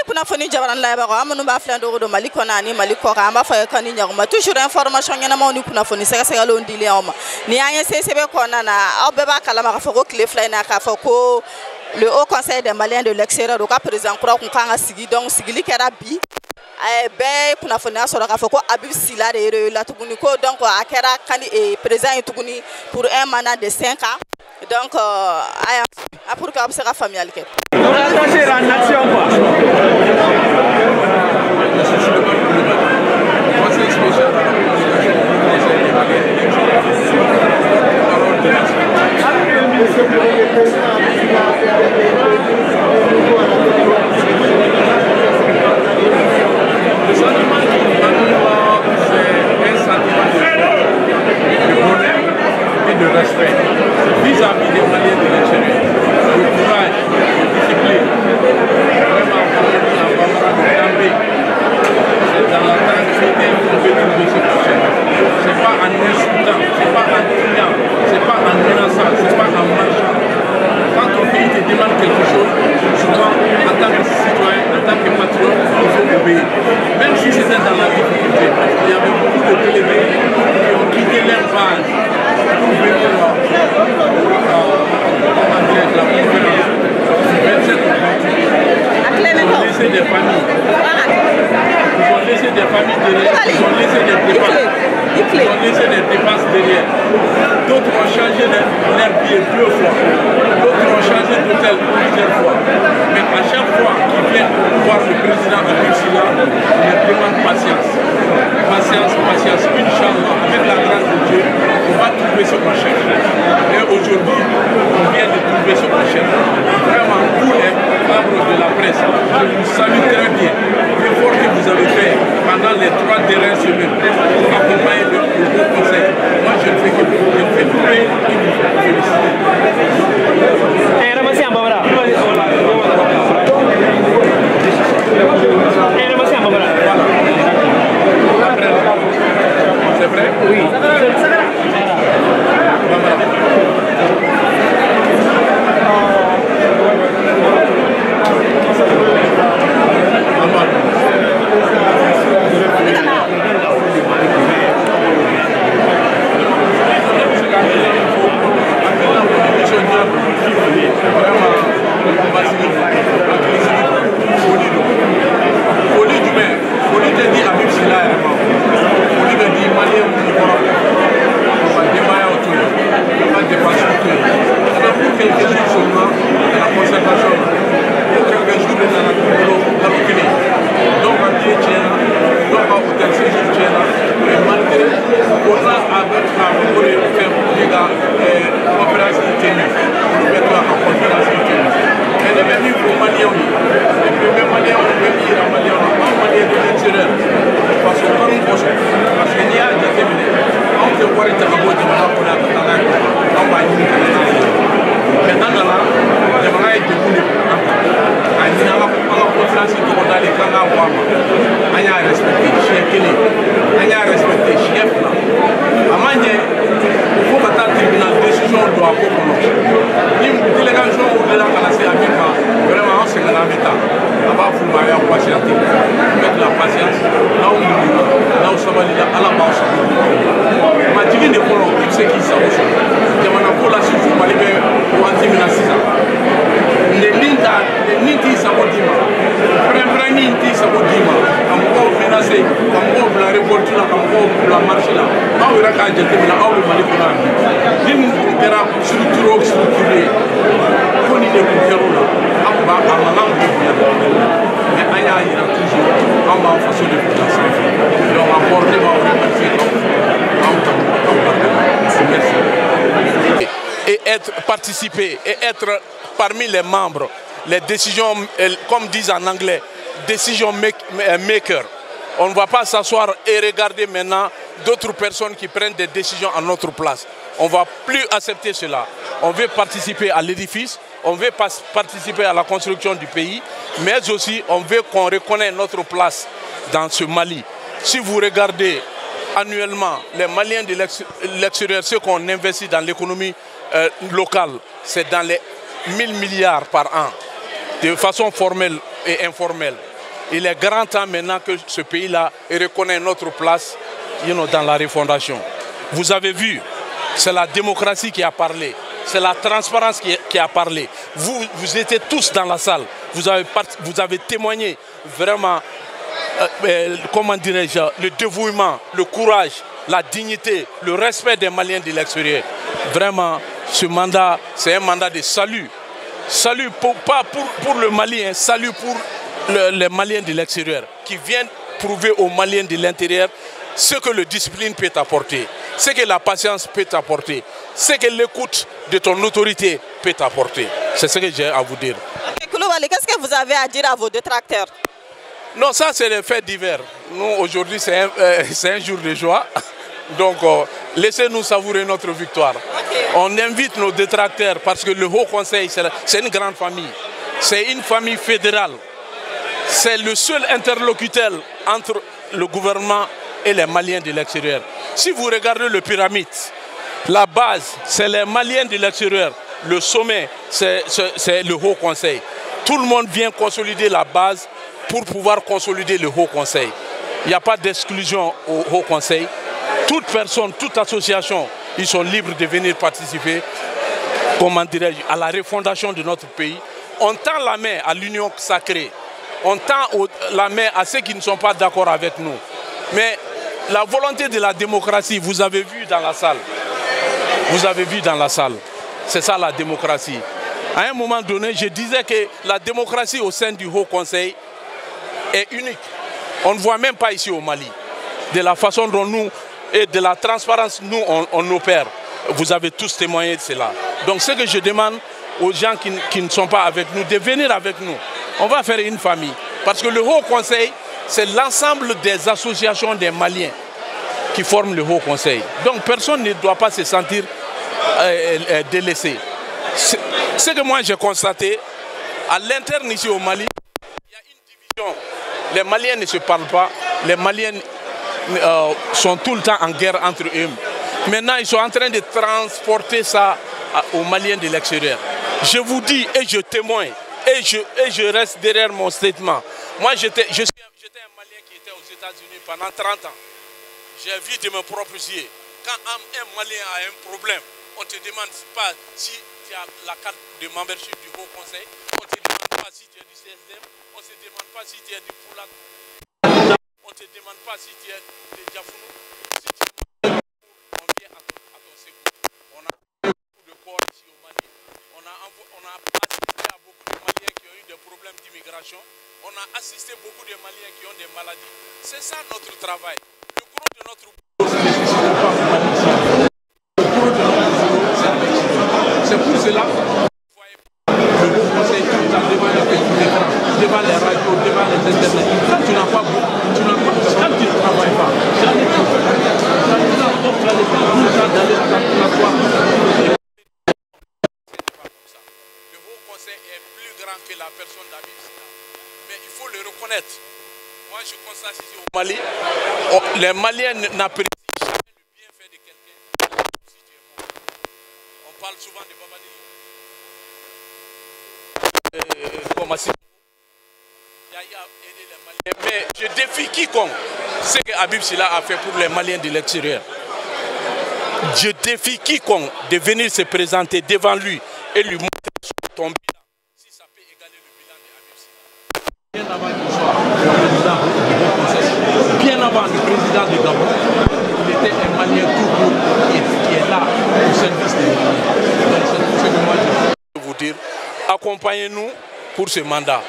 kunnafoni jabaran laybaga amanu ba flan do Mali kona ni Mali ko ka ma fa kan ni nyaguma toujours information nyana ma ni kunnafoni sega sega lo ndili awma ni anya CCB kona na abbe ba kala ma fa ko clé fly na ka fa ko le Haut Conseil des Maliens de l'extérieur do ka président kura kun kan sigi donc sigili kera bi be kunnafoni asoro ka fa ko Habib Sila de la tuguni ko donc akera kan président tuguni pour un mandat de 5 ans. Donc, pour que vous soyez familial. On a attaché la nation, quoi. De respect vis-à-vis des Maliens de l'extérieur, de courage, de discipline. Vraiment, c'est dans la tranquillité qu'on peut trouver ce projet. Ce n'est pas en insultant, ce n'est pas en criant, ce n'est pas en menaçant, ce n'est pas en marchant. Quand ton pays te demande quelque chose, souvent, en tant que citoyen, en tant que patriote, il faut obéir. Même si c'était dans la difficulté, il y avait beaucoup de télévisions qui ont quitté leur base pour venir la conférence du 27 octobre. Ils ont laissé des familles. Ils ont laissé des familles derrière. Ils ont laissé des dépenses. Ils ont laissé des dépenses derrière. D'autres ont changé leur billet 2 fois. D'autres ont changé d'hôtel plusieurs fois. Mais à chaque fois qu'ils viennent voir le président Habib Sila, ils leur demandent patience. Patience, patience. Inch'Allah, avec la grâce de Dieu, on va trouver ce qu'on cherche. Et aujourd'hui, on vient de trouver ce qu'on cherche. Vraiment, tous les membres de la presse, je vous salue très bien. L'effort que vous avez fait pendant les 3 dernières semaines pour accompagner le Haut Conseil. Moi, je ne fais que vous féliciter. C'est vrai? Oui. Participer et être parmi les membres, les décisions, comme disent en anglais, decision maker. On ne va pas s'asseoir et regarder maintenant d'autres personnes qui prennent des décisions à notre place. On ne va plus accepter cela. On veut participer à l'édifice, on veut participer à la construction du pays, mais aussi on veut qu'on reconnaisse notre place dans ce Mali. Si vous regardez annuellement, les Maliens de l'extérieur, ceux qu'on investit dans l'économie locale, c'est dans les 1000 milliards par an, de façon formelle et informelle. Il est grand temps maintenant que ce pays-là reconnaisse notre place dans la refondation. Vous avez vu, c'est la démocratie qui a parlé, c'est la transparence qui a parlé. Vous étiez tous dans la salle, vous avez témoigné vraiment, comment dirais-je, le dévouement, le courage, la dignité, le respect des Maliens de l'extérieur. Vraiment, ce mandat, c'est un mandat de salut. Salut, pas pour le Mali, hein, salut pour les Maliens de l'extérieur qui viennent prouver aux Maliens de l'intérieur ce que la discipline peut apporter, ce que la patience peut apporter, ce que l'écoute de ton autorité peut apporter. C'est ce que j'ai à vous dire. Okay, Koulibaly, qu'est-ce que vous avez à dire à vos détracteurs? Non, ça c'est les faits divers. Nous, aujourd'hui, c'est un jour de joie. Donc, laissez-nous savourer notre victoire. Okay. On invite nos détracteurs parce que le Haut Conseil, c'est une grande famille. C'est une famille fédérale. C'est le seul interlocuteur entre le gouvernement et les Maliens de l'extérieur. Si vous regardez le pyramide, la base, c'est les Maliens de l'extérieur. Le sommet, c'est le Haut Conseil. Tout le monde vient consolider la base pour pouvoir consolider le Haut Conseil. Il n'y a pas d'exclusion au Haut Conseil. Toute personne, toute association, ils sont libres de venir participer, comment dirais-je, à la refondation de notre pays. On tend la main à l'union sacrée. On tend la main à ceux qui ne sont pas d'accord avec nous. Mais la volonté de la démocratie, vous avez vu dans la salle. Vous avez vu dans la salle. C'est ça la démocratie. À un moment donné, je disais que la démocratie au sein du Haut Conseil est unique. On ne voit même pas ici au Mali. De la façon dont nous, et de la transparence, nous, on opère. Vous avez tous témoigné de cela. Donc ce que je demande aux gens qui ne sont pas avec nous, de venir avec nous. On va faire une famille. Parce que le Haut Conseil, c'est l'ensemble des associations des Maliens qui forment le Haut Conseil. Donc personne ne doit pas se sentir délaissé. Ce que moi j'ai constaté, à l'interne ici au Mali, il y a une division. Les Maliens ne se parlent pas. Les Maliens sont tout le temps en guerre entre eux. Maintenant, ils sont en train de transporter ça aux Maliens de l'extérieur. Je vous dis et je témoigne et je reste derrière mon statement. Moi, j'étais un Malien qui était aux États-Unis pendant 30 ans. J'ai vu de mes propres yeux. Quand un Malien a un problème, on ne te demande pas si tu as la carte de membership du Haut Conseil, on ne te demande pas si tu es du CSDM, on ne te demande pas si tu es du Poulac, on ne te demande pas si tu es de Diafounou, si tu es on vient à ton secours. On a beaucoup de corps ici au Mali, on a assisté à beaucoup de Maliens qui ont eu des problèmes d'immigration, on a assisté beaucoup de Maliens qui ont des maladies. C'est ça notre travail. Le gros de notre c'est pour cela que vous voyez le Haut Conseil tout le temps devant les radios, devant les internets. Quand tu n'as pas beaucoup, quand tu ne travailles pas, tu as le temps d'aller à la laboratoire. Le Haut Conseil est plus grand que la personne d'Habib Sina. Mais il faut le reconnaître. Moi, je constate ici au Mali, les Maliens n'apprécient jamais le bienfait de quelqu'un. On parle souvent de Babani. Mais je défie quiconque ce que Habib Sila a fait pour les Maliens de l'extérieur. Je défie quiconque de venir se présenter devant lui et lui montrer ton bilan, si ça peut égaler le bilan de Habib Sila. Bien avant qu'il soit le président du Haut Conseil, bien avant le président du Gabon, il était un Malien tout court qui est là au service des Maliens. Donc c'est tout ce que moi je veux vous dire. Accompagnez-nous pour ce mandat.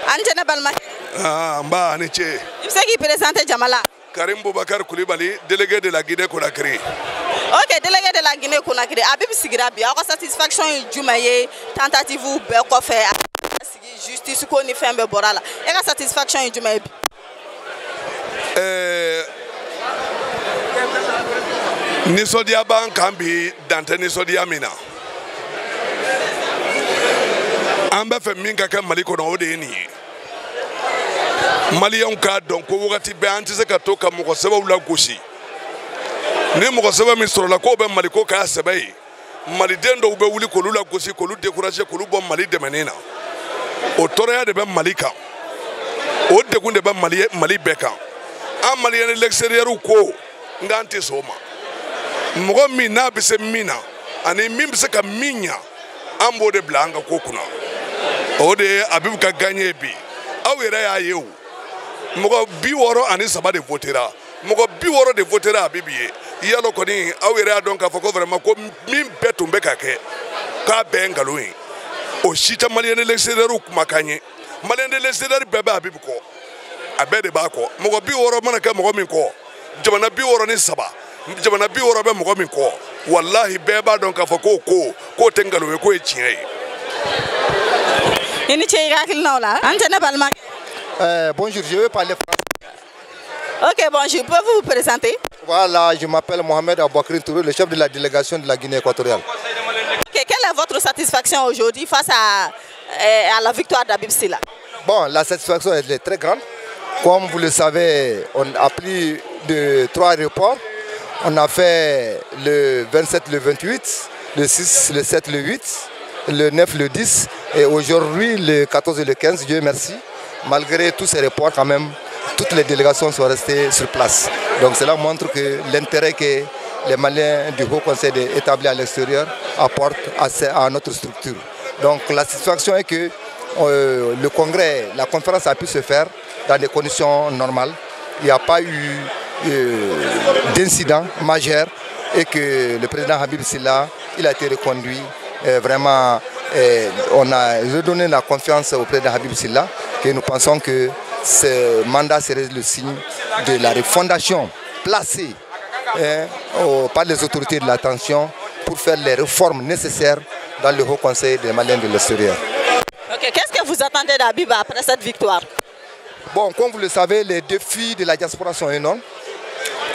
C'est qui présente Jamala? Karim Boubacar Koulibaly, délégué de la Guinée-Conakry. Ok, délégué de la Guinée-Conakry. Habib Sigrabi, à satisfaction Jumaye, tentative ou Bekofe, justice qu'on y fait un borala. Et la satisfaction Jumaye. Nisodia Ban Kambi, Dante Nisodia Mina. Amba fait minka ka Maliko na odeni. Maliyan ka donc ko wati be anti se ka to ka mo ko seba wula gosi. ni mɔgɔ sɛbɛn min sɔrɔla k'o bɛ Mali ko k'a sɛbɛn ye maliden dɔw bɛ wuli k'olu lagosi k'olu décourager k'olu bɔ Mali dɛmɛni na o tɔɔrɔya de bɛ Mali kan o degun de bɛ Mali bɛɛ kan an maliyɛn l'extérieur ko n k'an tɛ sɔn o ma mɔgɔ min n'a bɛ se min na ani min bɛ se ka min ɲa an b'o de bila an ka ko kunna o de ye Abibu ka gagné bi aw yɛrɛ y'a ye o mɔgɔ 63 de votera mɔgɔ 60 de votera Abibu ye yalo kɔni aw yɛrɛ y'a dɔn k'a fɔ ko vraiment ko min bɛɛ tun bɛ ka kɛ k'a bɛɛ ye nkalon ye o si tɛ maliyɛn de l'extérieur kumakan ye maliyɛn de l'extérieur bɛɛ bɛ Abibu kɔ a bɛɛ de b'a kɔ mɔgɔ 60 mana kɛ mɔgɔ min kɔ jamana 63 jamana 60 bɛ mɔgɔ min kɔ wallahi bɛɛ b'a dɔn k'a fɔ k'o tɛ nkalon ye k'o ye tiɲɛ ye. Ini cɛ i ka hakilinaw la an tɛ ne balimakɛ. Bonjour, je vais parler français. Ok, bonjour. Pouvez-vous vous présenter? Voilà, je m'appelle Mohamed Aboubakri Touré, le chef de la délégation de la Guinée équatoriale. Okay, quelle est votre satisfaction aujourd'hui face à la victoire d'Habib Sylla? Bon, la satisfaction est très grande. Comme vous le savez, on a pris de 3 aéroports. On a fait le 27, le 28, le 6, le 7, le 8, le 9, le 10 et aujourd'hui le 14 et le 15, Dieu merci. Malgré tous ces reports quand même, toutes les délégations sont restées sur place. Donc cela montre que l'intérêt que les Maliens du Haut Conseil établi à l'extérieur apportent à notre structure. Donc la satisfaction est que le congrès, la conférence a pu se faire dans des conditions normales. Il n'y a pas eu d'incident majeur et que le président Habib Sylla, il a été reconduit. Vraiment, on a redonné la confiance au président Habib Sylla et nous pensons que ce mandat serait le signe de la refondation placée par les autorités de l'attention pour faire les réformes nécessaires dans le Haut Conseil des Maliens de l'extérieur. Okay. Qu'est-ce que vous attendez d'Habib après cette victoire? Bon, comme vous le savez, les défis de la diaspora sont énormes.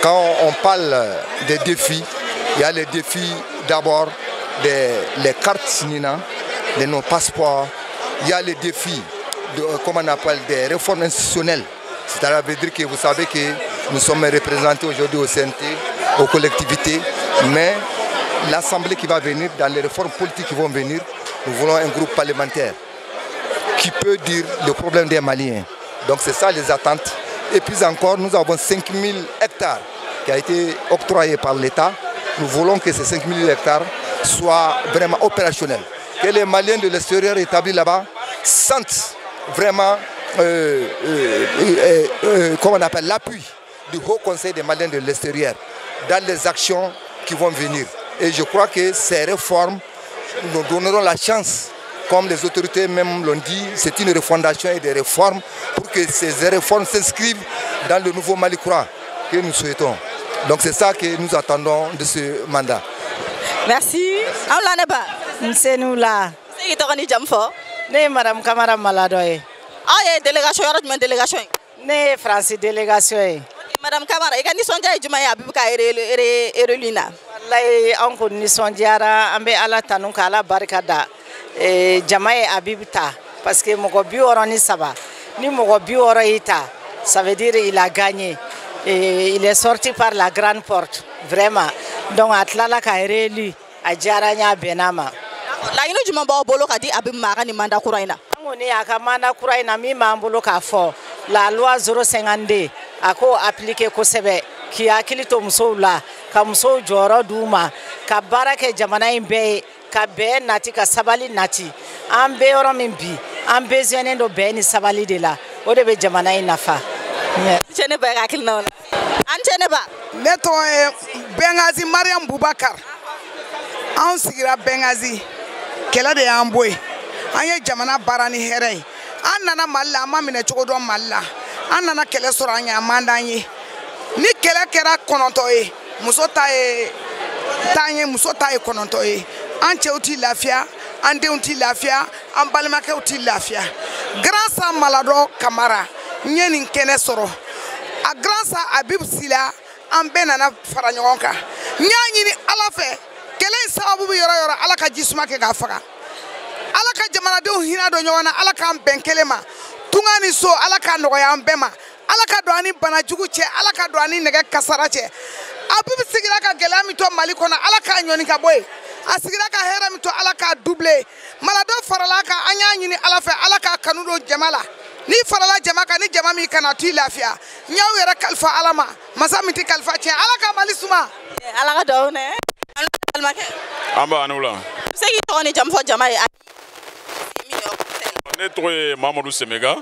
Quand on parle des défis, il y a les défis d'abord des cartes NINA, de nos passeports. Il y a les défis comment on appelle, des réformes institutionnelles. C'est-à-dire que vous savez que nous sommes représentés aujourd'hui au CNT, aux collectivités, mais l'Assemblée qui va venir, dans les réformes politiques qui vont venir, nous voulons un groupe parlementaire qui peut dire le problème des Maliens. Donc c'est ça les attentes. Et puis encore, nous avons 5000 hectares qui a été octroyé par l'État. Nous voulons que ces 5000 hectares soient vraiment opérationnels. Que les Maliens de l'extérieur établis là-bas sentent vraiment comment on appelle, l'appui du Haut Conseil des Maliens de l'extérieur dans les actions qui vont venir. Et je crois que ces réformes nous donneront la chance, comme les autorités même l'ont dit, c'est une refondation et des réformes pour que ces réformes s'inscrivent dans le nouveau Mali courant que nous souhaitons. Donc c'est ça que nous attendons de ce mandat. Merci. C'est nous là. C'est Madame Kamara Maladoye. Ah, délégation, délégation. Ne France délégation. Madame Kamara, il y a une sonde du Maya Bibuka et Relina. Wallahi, on connaît sondiara, ambe ala tanuka ala barikada. Jamae Abibta, parce que Mogobi orani saba. Ni Mogobi oraita, ça veut dire il a gagné. Et il est sorti par la grande porte, vraiment. Donc Atlala Kaire lui, a Jaranya Benama. La ino juma ba bolo ka di Habib Mara ni manda kuraina. Ngoni aka manda kuraina mi mambolo ka fo. La loi 052 ako appliquer ko sebe ki akilito muso la ka muso joro duma ka barake jamana imbe ka be nati ka sabali nati ambe oro min bi ambe zene do be ni sabali de la o de be jamana inafa. Chene ba akil na wala. An chene ba. Neto Bengazi Mariam Boubacar. An sigira Bengazi. Kela de amboy anye jamana barani here an nana malla ma mine cogo do malla an nana kele soro anya mandanye ni kele kera kononto e muso ta e tanye muso ta e kononto e an cheuti lafia an deunti lafia an balmake uti lafia grâce à Malado Camara nyeni kene soro a grâce à Habib Sylla an benana fara ɲɔgɔn kan nyani ni ala fɛ kelen sababu yɔrɔ yɔrɔ ala ka jisuma kɛ ka faga ala ka jamanadenw hina do ɲɔgɔn na ala k'an bɛn kelen ma tunga ni so ala ka nɔgɔya an bɛɛ ma ala ka don ani banajugu cɛ ala ka don ani nɛgɛ kasara cɛ Habib sigira ka hɛrɛ min to Mali kɔnɔ Ala k'a ɲɔni ka bɔ yen a sigira ka hɛrɛ min to Ala k'a doublé malado farala kan an y'a ɲini Ala fɛ Ala k'a kanu don jama la ni farala jama kan ni jama min kana to i lafiya n y'aw yɛrɛ kalifa Ala ma masa min tɛ kalifa tiɲɛ Ala ka Mali suma Ala ka duwawu ne an b'a an'u la se k'i tɔgɔ ni jamu fɔ jama ye ne tɔgɔ ye Mamadou Semega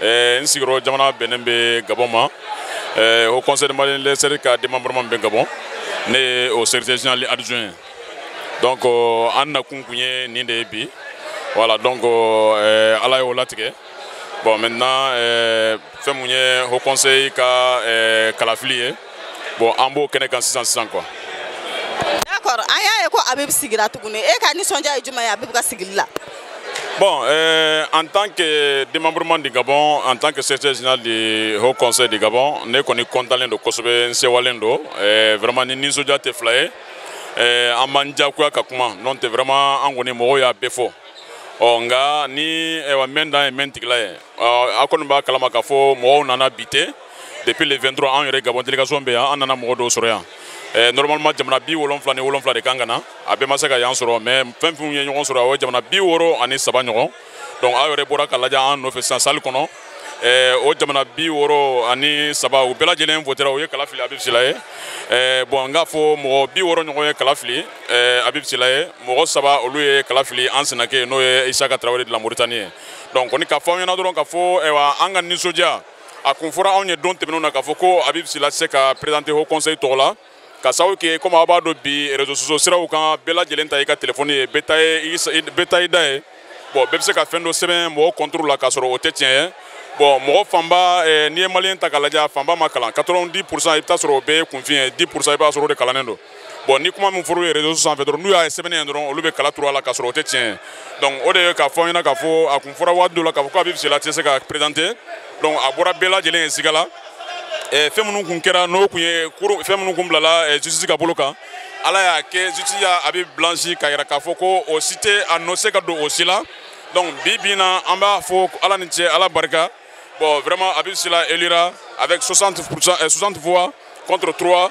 n sigiyɔrɔ jamana bɛnnen bɛ Gabon ma au conseil de Mali les services ka démembrement bɛ Gabon ne ye au secrétaire général adjoint donc an nakun kun ye nin de ye bi voilà donc Ala y'o latigɛ bon maintenant fɛn mun ye au conseil ka kalafili ye bon an b'o kɛnɛ kan sisan quoi. D'accord an y'a ye ko Habib sigira tuguni e ka nisɔndiya ye jumɛn ye Habib ka sigili la. Bon, en tant que démembrement du Gabon, en tant que secrétaire général du Haut Conseil du Gabon, nous sommes contents de Kosobe Nsewalendo. Vraiment, nous sommes déjà flyés. En manja quoi kakuma, non te vraiment angoni moya befo. Onga ni menda mentigla. Akonba kalama kafo mo nana bité depuis le 23 ans yere Gabon délégation be an nana mo do soria. Normalement jamana bi wolon fla de kangana abe masaka yan soro mais fem fum ye ñogon soro o jamana bi woro ani saba ñogon donc a yore bora kala ja an no fe san sal kono o jamana bi woro ani saba o bela jelen votera o ye kala fili Habib Silaye bon nga fo mo bi woro ñogon ye kala fili Habib Silaye mo saba olu ye kala fili an senake no ye Isaka Traoré de la Mauritanie donc oni ka fo ñana doron ka fo ewa anga ni soja a kun fora on ye don temeno na ka fo ko Habib Silaye se ka présenter au conseil tola kasaw ke comme aba do bi réseaux sociaux siraw kan bela jelen ta ka téléphone ye betaye dae bon bebe se ka fendo seben mo contrôle la kasoro o tetien bon mo famba ni malien ta kalaja famba makala 90% ita soro be confien 10% ba soro de kalanendo bon ni kuma mun foro réseaux sociaux en fait nous ya seben ndron o lube kala trois la kasoro o tetien donc o de ka fo ina ka fo akun fora wadu la ka fo Habib Silaye se ka présenter donc abora bela jelen sigala fɛn kun kɛra n'o kun ye fɛn minnu kun bilala justice ka bolo kan Ala y'a kɛ justice y'a Habib blanchi ka yira k'a fɔ ko o si tɛ a nɔ se ka don o si la donc bi bi in na an b'a fɔ Ala ni cɛ Ala barika bon vraiment Habib Silaye élira avec 60 voix contre 3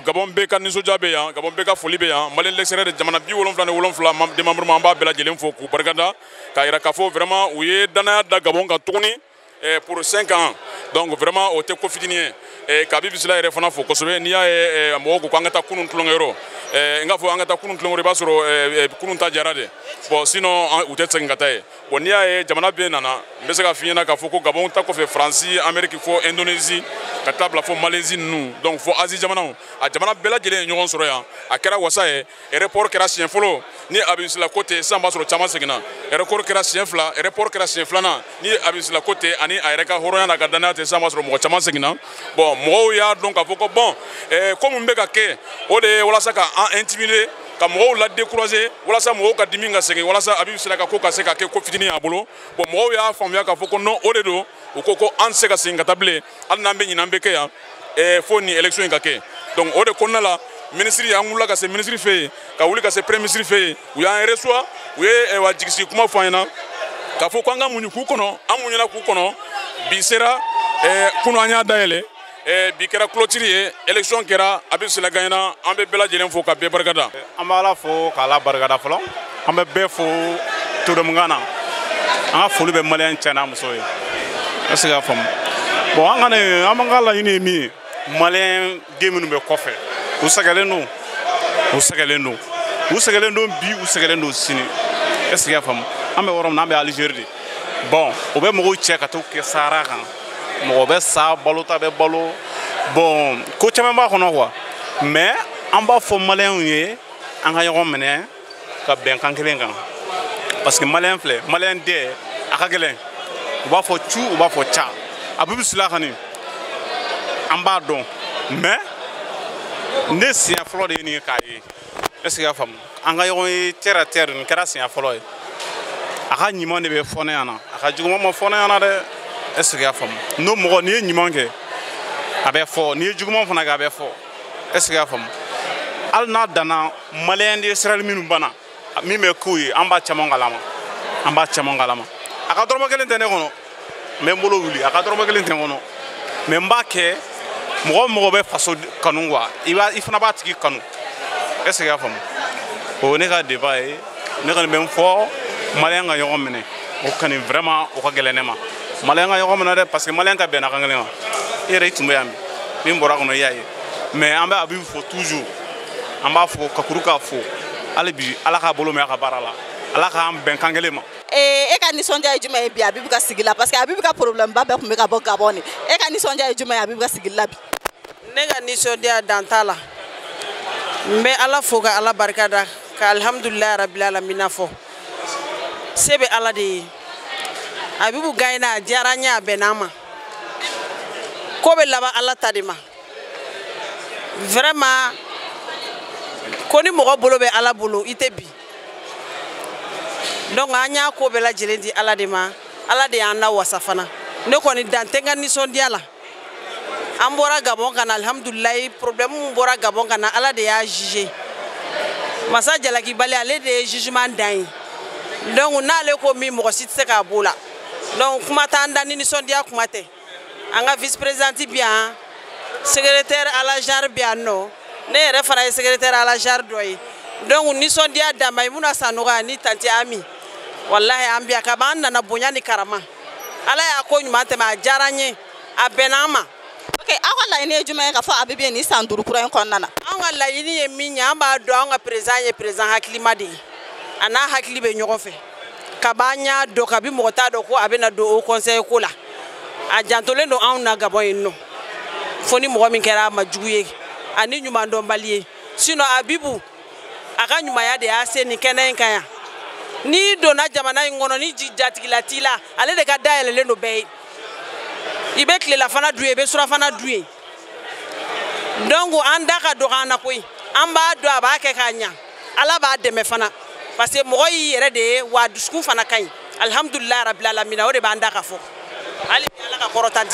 Gabon bɛɛ ka nisɔndiya bɛ yan Gabon bɛɛ ka foli bɛ yan Mali l'extérieur de jamana 77 démembrement an b'a bɛɛ lajɛlen fo k'u barikada ka yira k'a fɔ vraiment u ye danaya da Gabon kan tuguni pour 5 ans donc vraiment au te ko fitini Habib Silaye yɛrɛ fana fo kosɛbɛ n'i y'a ye mɔgɔw ko an ka taa kunun tulonkɛyɔrɔ n k'a fɔ an ka taa kunun tulonkɛyɔrɔ i b'a sɔrɔ kunun ta jara de bon sinon u tɛ segin ka taa ye bon n'i y'a ye jamana bɛɛ nana n bɛ se ka f'i ɲɛna k'a fɔ ko Gabon ta kɔfɛ Faransi Amérique fo Indonésie ka taa bila fo Malaisie ninnu donc fo Asie jamanaw a jamana bɛɛ lajɛlen ye ɲɔgɔn sɔrɔ yan a kɛra wasa ye aéroport kɛra siɲɛ fɔlɔ ni Habib Silaye ko tɛ sisan b'a sɔrɔ caman seginna aéroport kɛra siɲɛ fila aéroport kɛra siɲɛ filanan ni Habib Silaye ko tɛ ani a yɛrɛ ka hɔrɔnya n'a ka danaya tɛ sisan b'a sɔrɔ mɔgɔ caman seginna bon mɔgɔw y'a dɔn k'a fɔ ko bon ko mun bɛ ka kɛ o de ye walasa ka an intimider ka mɔgɔw la décourager walasa mɔgɔw ka dimi ka segin walasa Habib Silaye ka ko ka se ka kɛ ko fitinin y'a bolo bon mɔgɔw y'a faamuya k'a fɔ ko non o de don u ko ko an tɛ se ka segin ka taa bilen hali n'an bɛ ɲinɛ an bɛ kɛ yan fo nin élection in ka kɛ donc o de kɔnɔna la ministre y'an wulila ka se ministre fɛ yen ka wuli ka se premier ministre fɛ yen u y'an reçoit u ye jigisigi kuma fɔ an ɲɛna k'a fɔ ko an ka muɲu k'u kɔnɔ an muɲuna k'u kɔnɔ bi sera kunu an y'a dayɛlɛ bi kɛra clôture ye élection kɛra Habib Silaye gagnera an bɛ bɛɛ lajɛlen fo ka bɛɛ barikada an bɛ Ala fo k'Ala barikada fɔlɔ an bɛ bɛɛ fo todomukan na an ka foli bɛ maliyɛn cɛ n'a muso ye est-ce que y'a faamu bon an b'an ka laɲini ye min ye maliyɛn den minnu bɛ kɔfɛ u sɛgɛlen don bi u sɛgɛlen don sini est-ce que y'a faamu an bɛ yɔrɔ min na an bɛ Algérie de bon o bɛ mɔgɔw cɛ ka t'u kɛ sahara kan mɔgɔ bɛ sa balo ta bɛ balo bon ko caman b'a kɔnɔ quoi mais an b'a fɔ maliyɛnw ye an ka ɲɔgɔn minɛ ka bɛnkan kelen kan parce que maliyɛn filɛ maliyɛn den a ka gɛlɛn u b'a fɔ cu u b'a fɔ ca Habib Silaye kɔni an b'a dɔn mais ne siɲɛ fɔlɔ de ye nin ye k'a ye est-ce que y'a faamu an ka ɲɔgɔn ye terre à terre nin kɛra siɲɛ fɔlɔ ye a ka ɲuman de bɛ fɔ ne ɲɛna a ka juguman ma fɔ ne ɲɛna dɛ est-ce que y'a faamu n'o mɔgɔ n'i ye ɲuman kɛ a bɛ fɔ n'i ye juguman fana kɛ a bɛ fɔ est-ce que y'a faamu hali n'a danna maliyɛn de Israël minnu banna min bɛ k'u ye an b'a caman kalama a ka dɔrɔmɛ kelen tɛ ne kɔnɔ n bɛ n bolo wuli a ka dɔrɔmɛ kelen tɛ n kɔnɔ mais n b'a kɛ mɔgɔ bɛ faso kanu quoi i fana b'a tigi kanu est ce que y'a faamu o ne ka débat ye ne kɔni bɛ n fɔ maliyɛn ka ɲɔgɔn minɛ o kɔni vraiment o ka gɛlɛn ne ma maliyɛn ka ɲɔgɔn minɛ dɛ parce que maliyɛn ta bɛnna kan kelen ma i yɛrɛ i tun bɛ yan bi min bɔra kɔnɔ i y'a ye mais an bɛ Abibu fɔ toujours an b'a fɔ Kakuru k'a fɔ hali bi ala k'a bolo mɛn a ka baara la ala k'an bɛn kan kelen ma. E ka nisɔndiya ye jumɛn ye bi Abibu ka sigi la parce que Abibu ka problème ba bɛɛ tun bɛ ka bɔ Gabon de e ka nisɔndiya ye jumɛn ye Abibu ka sigi la bi. Ne ka nisɔndiya dan t'a la n bɛ ala fo ka ala barika da ka alhamdulilayi rabil alamina fɔ se bɛ ala de ye Abibu gagné a diyara n ye a bɛnna an ma ko bɛ laban ala ta de ma vraiment ko ni mɔgɔ bolo bɛ ala bolo i tɛ bi donc an y'a ko bɛɛ lajɛlen di ala de ma ala de y'an lawasa fana ne kɔni dan tɛ n ka nisɔndiya la an bɔra Gabon ka na alhamdulilayi problème mun bɔra Gabon ka na ala de y'a juger masa Jalaki Bale ale de ye jugement dan ye donc n'ale ko min mɔgɔ si tɛ se k'a b'o la donc kuma t'an da ni nisɔndiya kuma tɛ an ka vice présidente bi yan secrétaire à la genre bi yan nɔ ne yɛrɛ fana ye secrétaire à la genre dɔ ye donc nisɔndiya dan Mayimuna Sanogo ni tanti Ami wallahi an bi yan kaban an nana bonya ni karama ala y'a ko ɲuman tɛmɛ a diyara n ye a bɛnna an ma. Ok, aw ka laɲini ye jumɛn ye ka fɔ Abibu ye ni san 5 kura in kɔnɔna na. An ka laɲini ye min ye an b'a dɔn an ka président ye président hakilima de ye a n'a hakili bɛ ɲɔgɔn fɛ kaban an y'a dɔn kabi mɔgɔ t'a dɔn ko a bɛna don o conseil ko la a jantolen don anw na Gabon yen nɔ fo ni mɔgɔ min kɛra a ma jugu ye ani ɲumandɔnbali ye sinon Abibu a ka ɲumanya de y'a se nin kɛnɛ in kan yan n'i donna jamana in kɔnɔ ni jatigila t'i la ale de ka dayɛlɛlen don bɛɛ ye i bɛ tilelafana dun ye i bɛ surafana dun ye donc an da ka dɔgɔ an na koyi an b'a dɔn a b'a kɛ k'a ɲa ala b'a dɛmɛ fana parce que mɔgɔ y'i yɛrɛ de ye wa dusukun fana ka ɲi alhamdulilayi rabil alamina o de b'an da ka fɔ hali bi ala ka kɔrɔta di.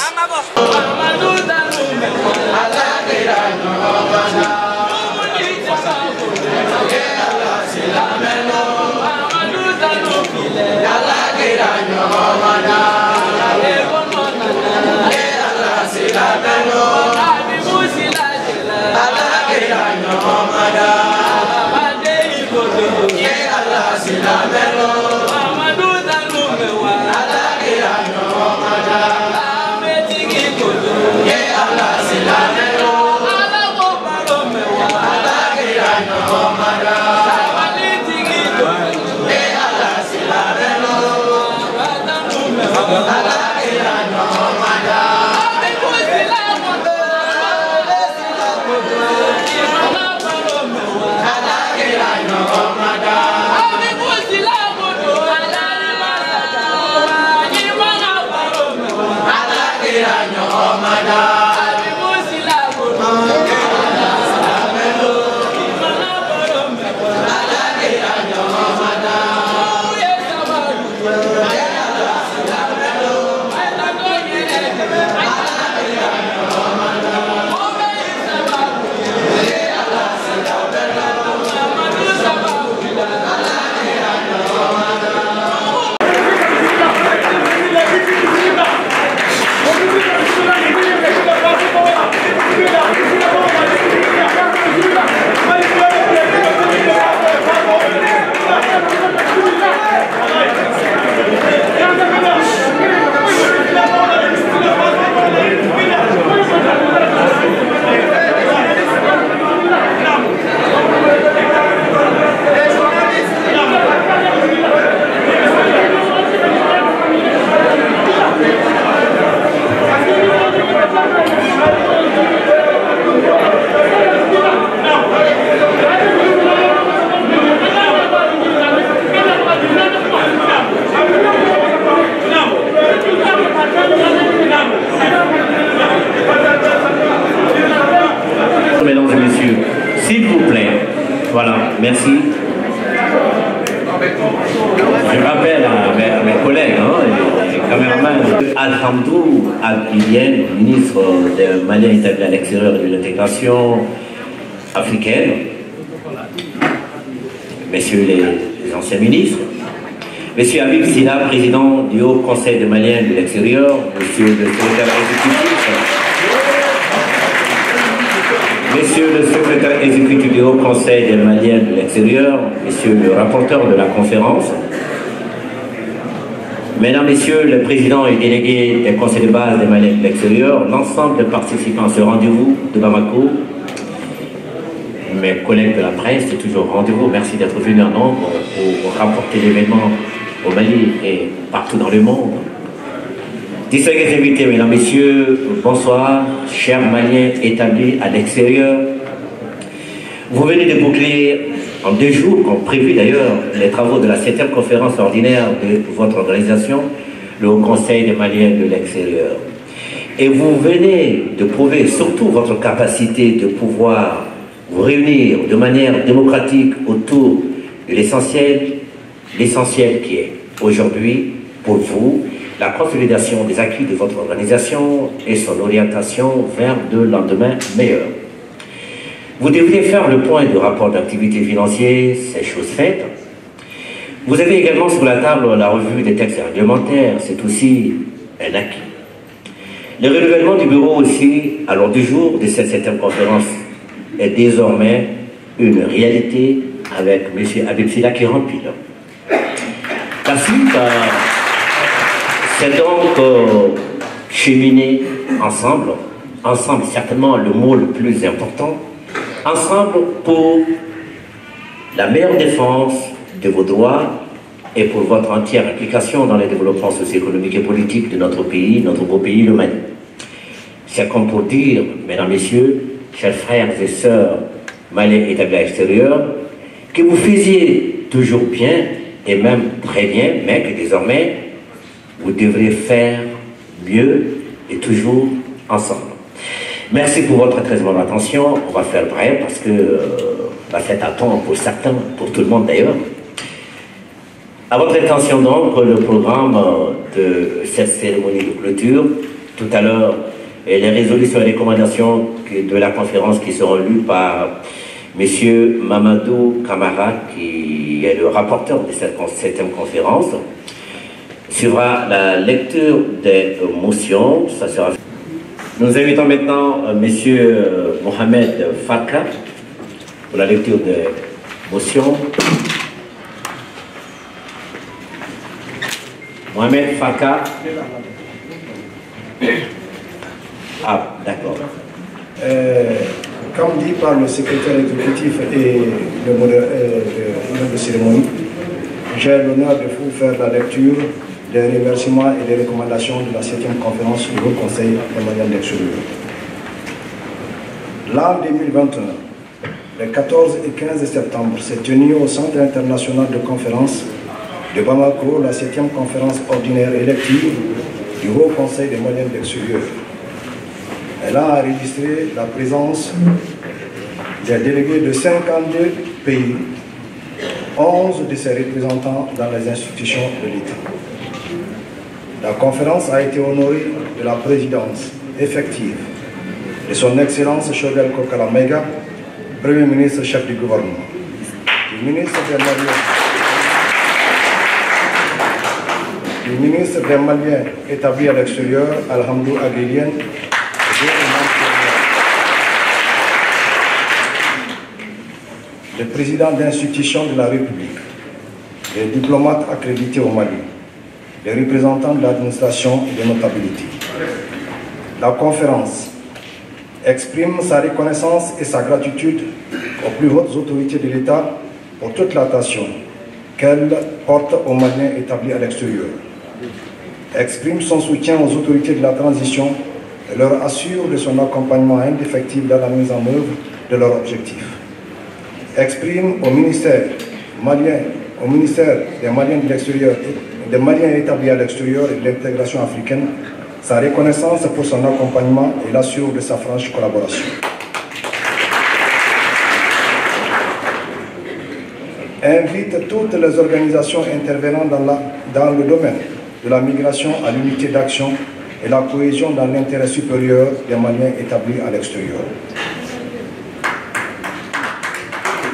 Mesdames et messieurs, s'il vous plaît, voilà, merci. Je rappelle à mes collègues, les caméramans, Alhamdou Abdilien, ministre des Maliens établis à l'extérieur de l'intégration africaine, messieurs les anciens ministres, monsieur Habib Sina, président du Haut Conseil des Maliens de l'extérieur, monsieur le secrétaire exécutif, Monsieur le secrétaire exécutif du Haut Conseil des Maliens de l'extérieur, Monsieur le rapporteur de la conférence, Mesdames, Messieurs les présidents et délégués des conseils de base des Maliens de l'extérieur, l'ensemble des participants à ce rendez-vous de Bamako, mes collègues de la presse, c'est toujours rendez-vous, merci d'être venus en nombre pour rapporter l'événement au Mali et partout dans le monde. Distingués invités, Mesdames, Messieurs, bonsoir, chers Maliens établis à l'extérieur. Vous venez de boucler en 2 jours, comme prévu d'ailleurs, les travaux de la 7e conférence ordinaire de votre organisation, le Haut Conseil des Maliens de l'extérieur. Et vous venez de prouver surtout votre capacité de pouvoir vous réunir de manière démocratique autour de l'essentiel qui est aujourd'hui pour vous la consolidation des acquis de votre organisation et son orientation vers de lendemains meilleurs. Vous devriez faire le point du rapport d'activité financier, c'est chose faite. Vous avez également sur la table la revue des textes réglementaires, c'est aussi un acquis. Le renouvellement du bureau aussi, à l'ordre du jour de cette 7e conférence, est désormais une réalité avec M. Habib Silla qui remplit. La suite, c'est donc cheminer ensemble certainement le mot le plus important, ensemble pour la meilleure défense de vos droits et pour votre entière implication dans les développements socio-économiques et politiques de notre pays, notre beau pays, le Mali. C'est comme pour dire, mesdames, messieurs, chers frères et sœurs maliens établis à l'extérieur, que vous faisiez toujours bien et même très bien, mais que désormais, vous devrez faire mieux et toujours ensemble. Merci pour votre très bonne attention. On va faire bref parce que la fête attend pour certains, pour tout le monde d'ailleurs. À votre intention donc, le programme de cette cérémonie de clôture. Tout à l'heure, les résolutions et recommandations de la conférence qui seront lues par M. Mamadou Kamara, qui est le rapporteur de cette 7e conférence. Suivra la lecture des motions. Ça sera... Nous invitons maintenant M. Mohamed Faka pour la lecture des motions. Mohamed Faka. Ah, d'accord. Comme dit par le secrétaire exécutif et le maître de cérémonie, j'ai l'honneur de vous faire la lecture des remerciements et des recommandations de la 7e conférence du Haut Conseil des Maliens de l'extérieur. L'an 2021, les 14 et 15 septembre, s'est tenue au Centre international de conférence de Bamako la 7e conférence ordinaire élective du Haut Conseil des Maliens de l'extérieur. Elle a enregistré la présence des délégués de 52 pays, 11 de ses représentants dans les institutions de l'État. La conférence a été honorée de la présidence effective de son Excellence Chodel Kokala Maïga, Premier ministre chef du gouvernement, du ministre des Maliens établis à l'extérieur, Alhamdou Aguilien, le président d'institutions de la République, les diplomates accrédités au Mali, les représentants de l'administration et des notabilités. La conférence exprime sa reconnaissance et sa gratitude aux plus hautes autorités de l'État pour toute l'attention qu'elle porte aux Maliens établis à l'extérieur. Exprime son soutien aux autorités de la transition et leur assure de son accompagnement indéfectible dans la mise en œuvre de leurs objectifs. Exprime au ministère des Maliens de l'extérieur, des Maliens établis à l'extérieur et de l'intégration africaine, sa reconnaissance pour son accompagnement et l'assure de sa franche collaboration. Invite toutes les organisations intervenant dans le domaine de la migration à l'unité d'action et la cohésion dans l'intérêt supérieur des Maliens établis à l'extérieur.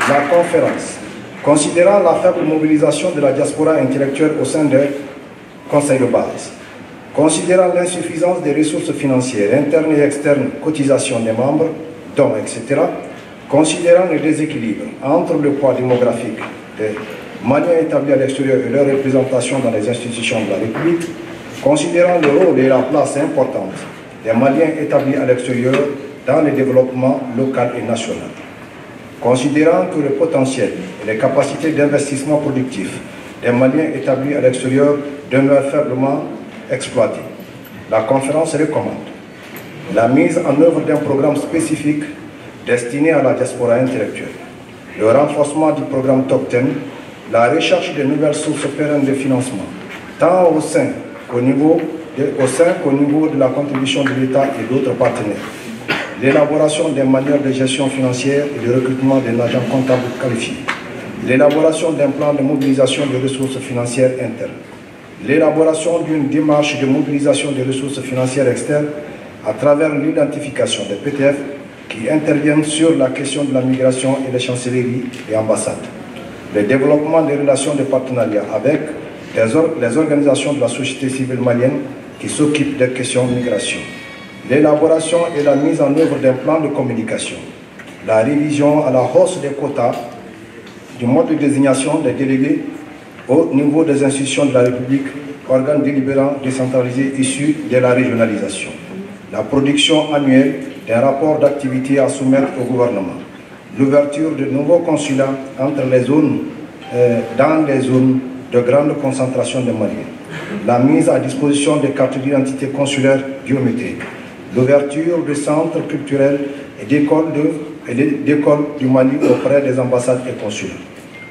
La conférence, considérant la faible mobilisation de la diaspora intellectuelle au sein des conseils de base, considérant l'insuffisance des ressources financières internes et externes, cotisations des membres, dons, etc., considérant le déséquilibre entre le poids démographique des Maliens établis à l'extérieur et leur représentation dans les institutions de la République, considérant le rôle et la place importante des Maliens établis à l'extérieur dans le développement local et national, considérant que le potentiel et les capacités d'investissement productif des Maliens établis à l'extérieur demeurent faiblement exploités. La conférence recommande la mise en œuvre d'un programme spécifique destiné à la diaspora intellectuelle, le renforcement du programme Top 10, la recherche de nouvelles sources pérennes de financement, tant au sein qu'au niveau de la contribution de l'État et d'autres partenaires, l'élaboration des manuels de gestion financière et le recrutement d'un agent comptable qualifié, l'élaboration d'un plan de mobilisation des ressources financières internes, l'élaboration d'une démarche de mobilisation des ressources financières externes à travers l'identification des PTF qui interviennent sur la question de la migration et les chancelleries et ambassades, le développement des relations de partenariat avec les organisations de la société civile malienne qui s'occupent des questions de migration, l'élaboration et la mise en œuvre d'un plan de communication, la révision à la hausse des quotas, du mode de désignation des délégués au niveau des institutions de la République, organes délibérants décentralisés issus de la régionalisation, la production annuelle d'un rapport d'activité à soumettre au gouvernement, l'ouverture de nouveaux consulats entre les zones, dans les zones de grande concentration de Maliens, la mise à disposition des cartes d'identité consulaires biométriques, l'ouverture de centres culturels et d'écoles du Mali auprès des ambassades et consulats,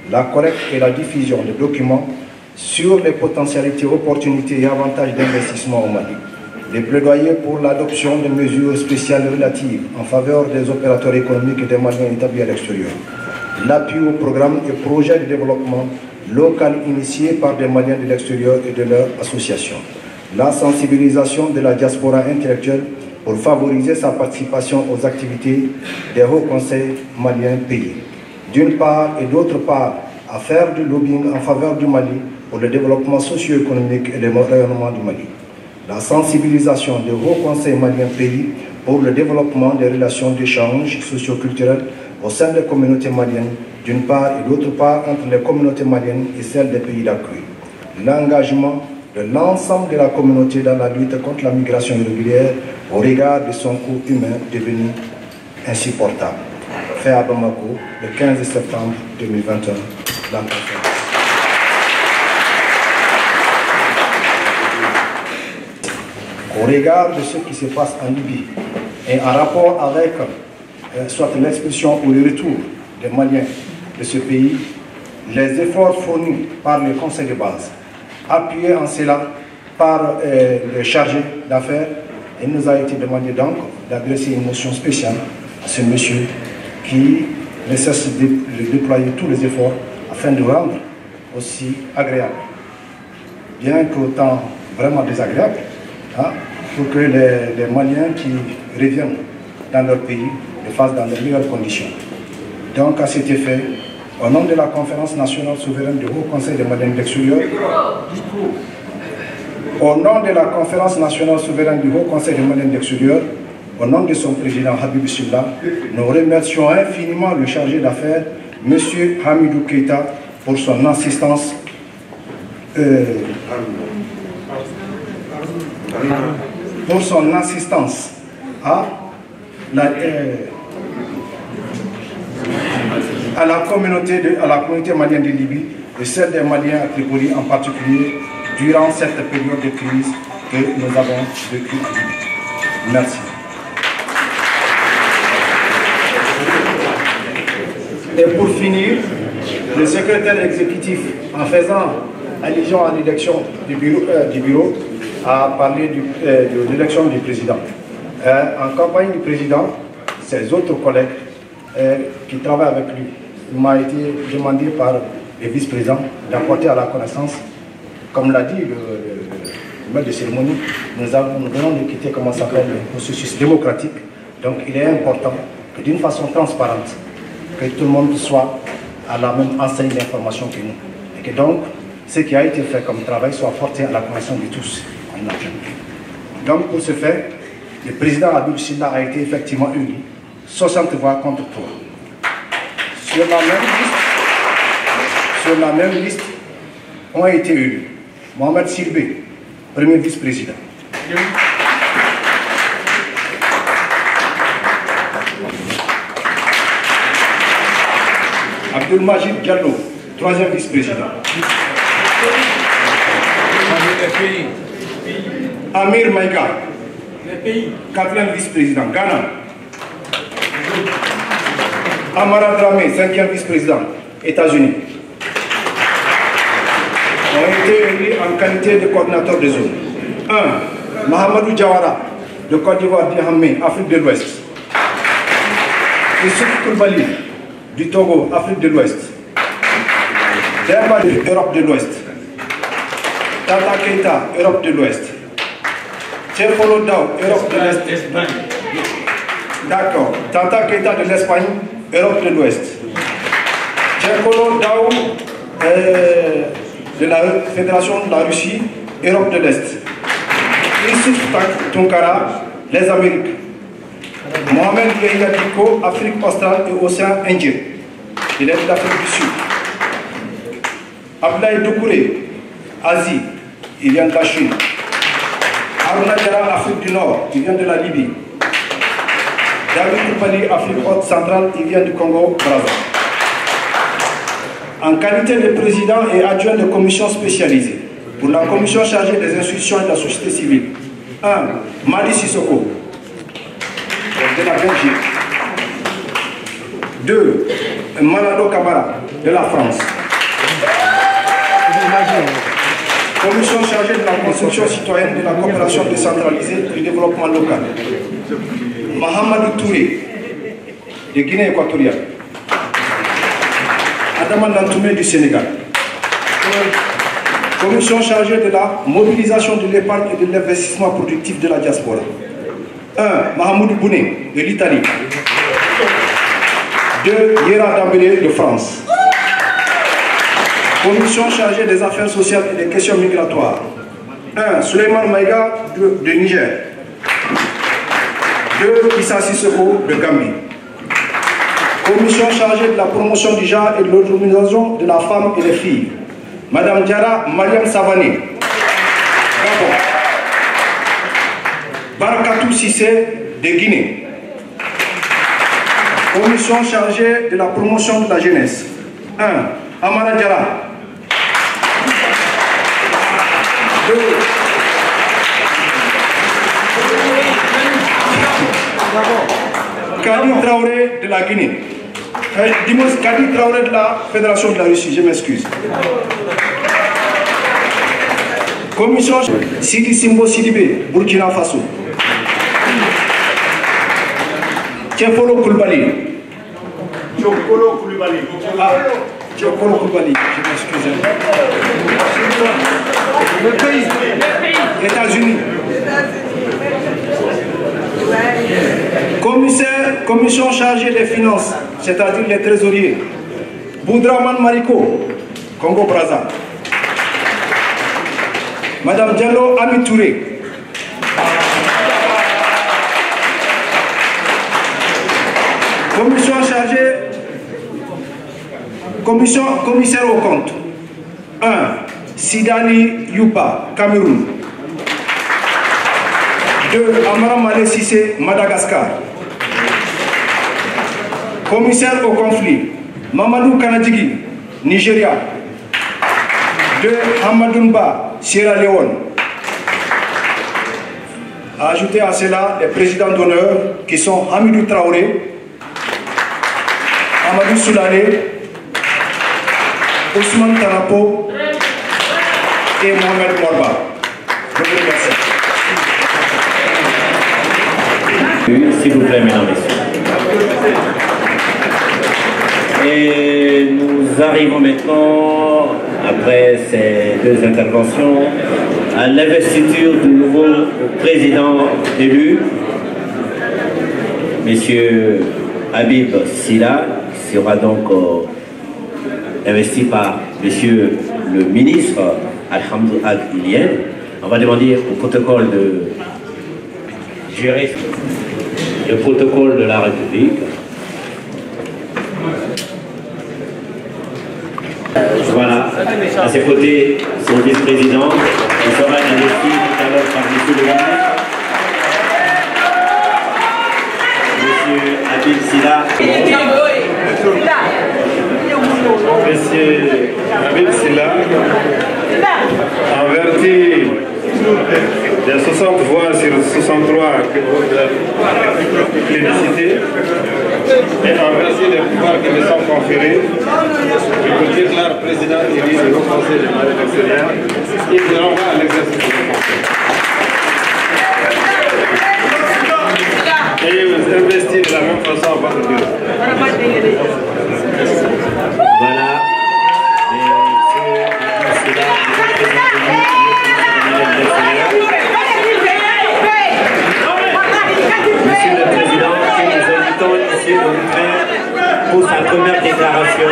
la collecte et la diffusion de documents sur les potentialités, opportunités et avantages d'investissement au Mali, les plaidoyers pour l'adoption de mesures spéciales relatives en faveur des opérateurs économiques et des Maliens établis à l'extérieur, l'appui aux programmes et projets de développement local initiés par des Maliens de l'extérieur et de leurs associations, la sensibilisation de la diaspora intellectuelle pour favoriser sa participation aux activités des hauts conseils maliens pays, d'une part, et d'autre part, à faire du lobbying en faveur du Mali pour le développement socio-économique et le rayonnement du Mali, la sensibilisation des hauts conseils maliens pays pour le développement des relations d'échange socio-culturels au sein des communautés maliennes, d'une part, et d'autre part, entre les communautés maliennes et celles des pays d'accueil, l'engagement de l'ensemble de la communauté dans la lutte contre la migration irrégulière au regard de son coût humain devenu insupportable. Fait à Bamako, le 15 septembre 2021, la conférence. Au regard de ce qui se passe en Libye et en rapport avec soit l'expulsion ou le retour des Maliens de ce pays, les efforts fournis par le Conseil de base, appuyés en cela par le chargé d'affaires, il nous a été demandé donc d'adresser une motion spéciale à ce monsieur qui ne cesse de déployer tous les efforts afin de rendre aussi agréable, bien qu'autant vraiment désagréable, hein, pour que les Maliens qui reviennent dans leur pays le fassent dans les meilleures conditions. Donc à cet effet, au nom de la Conférence nationale souveraine du Haut Conseil des Maliens de l'extérieur, au nom de la Conférence nationale souveraine du Haut Conseil des Maliens de l'extérieur, au nom de son président Habib Silla, nous remercions infiniment le chargé d'affaires, M. Hamidou Keïta, pour son assistance à la communauté malienne de Libye et celle des Maliens à Tripoli en particulier durant cette période de crise que nous avons vécue. Merci. Et pour finir, le secrétaire exécutif, en faisant allusion à l'élection du bureau, a parlé de l'élection du président. En campagne du président, ses autres collègues qui travaillent avec lui, il m'a été demandé par le vice-président d'apporter à la connaissance, comme l'a dit le maître de cérémonie, nous venons de quitter comment s'appelle le processus démocratique. Donc il est important que d'une façon transparente, que tout le monde soit à la même enseigne d'information que nous. Et que donc, ce qui a été fait comme travail soit porté à la connaissance de tous. Donc pour ce faire, le président Habib Silla a été effectivement élu 60 voix contre 3. Sur la même liste ont été élus Mohamed Sirbé, premier vice-président. Abdelmajid Diallo, troisième vice-président. Amir Maïga, quatrième vice-président, Ghana. Amara Dramé, cinquième vice-président, États-Unis. Ont été élus en qualité de coordinateur de zone. 1. Mahamadou Diawara, de Côte d'Ivoire, Niamey, Afrique de l'Ouest. Youssouf Koulibaly, du Togo, Afrique de l'Ouest. Demba, Europe de l'Ouest. Tata Keita, Europe de l'Ouest. Tchefolo Dao, Europe de l'Est. D'accord. Tata Keita de l'Espagne, Europe de l'Ouest. Tchefolo Dao de la Fédération de la Russie, Europe de l'Est. Youssouf Tunkara, les Amériques. Mohamed Yahya Diko, Afrique australe et Océan Indien. Il est de l'Afrique du Sud. Abdoulaye Doukouré, Asie, il vient de la Chine. Haruna Diarra, Afrique du Nord, il vient de la Libye. David Koupali, Afrique haute centrale, il vient du Congo-Brazzaville. En qualité de président et adjoint de commission spécialisée, pour la commission chargée des institutions et de la société civile, 1. Madi Sissoko, de la Belgique. 2. Manado Kamara, de la France. Commission chargée de la construction citoyenne, de la coopération décentralisée et du développement local. Mahamadou Touré, de Guinée équatoriale. Adama Nantoumé du Sénégal. Commission chargée de la mobilisation de l'épargne et de l'investissement productif de la diaspora. 1. Mahamoudou Bouné, de l'Italie. 2. Yera Dambélé, de France. Commission chargée des affaires sociales et des questions migratoires. 1. Souleymane Maïga, de Niger. 2. Issa Sissoko, de Gambie. Commission chargée de la promotion du genre et de l'autonomisation de la femme et des filles. Madame Diarra Mariam Savané, Gabon. Barakatou Sissé, de Guinée. Commission chargée de la promotion de la jeunesse. 1. Amara Diarra. 2. Kadi Traoré de la Guinée. Kadi Traoré de la Fédération de la Russie, je m'excuse. Commission Sidi Simbo Sidibé, Burkina Faso. Tchefolo Koulibaly. Tchefolo Koulibaly. Ah, Tchefolo Koulibaly, je m'excuse. Le pays. États-Unis. Commission chargée des finances, c'est-à-dire les trésoriers. Boudraman Mariko, Congo-Brazza. Madame Diallo Ami Touré. Commission chargée, commissaire au compte. 1. Sidani Yupa, Cameroun. 2. Amara Malé Sissé, Madagascar. Commissaire au conflit, Mamadou Kanadjigi, Nigeria. 2. Hamadoumba, Sierra Leone. Ajoutez à cela les présidents d'honneur qui sont Hamidou Traoré, Amadou Soulane, Ousmane Tarapo et Mohamed Morba. Je vous remercie. S'il vous plaît, mesdames et messieurs. Et nous arrivons maintenant, après ces deux interventions, à l'investiture du nouveau président élu, Monsieur Habib Silla, qui sera donc investi par Monsieur le ministre Alhamdou Al-Ilien. On va demander au protocole de gérer. le protocole de la République. Voilà, à ses côtés, son vice-président, qui sera investi tout à l'heure par M. le ministre. Monsieur Adil Silla. Monsieur Adil Silla, en vertu des 60 voix sur 63 que vous avez plébiscité, et en vertu des pouvoirs qui me sont conférés, je vous déclare président élu du Haut Conseil des Maliens extérieurs et je renvoie à l'exercice de mon conseil. Et vous investissez de la même façon à votre bureau. Voilà. Monsieur le Président, nous invitons ici pour sa première déclaration.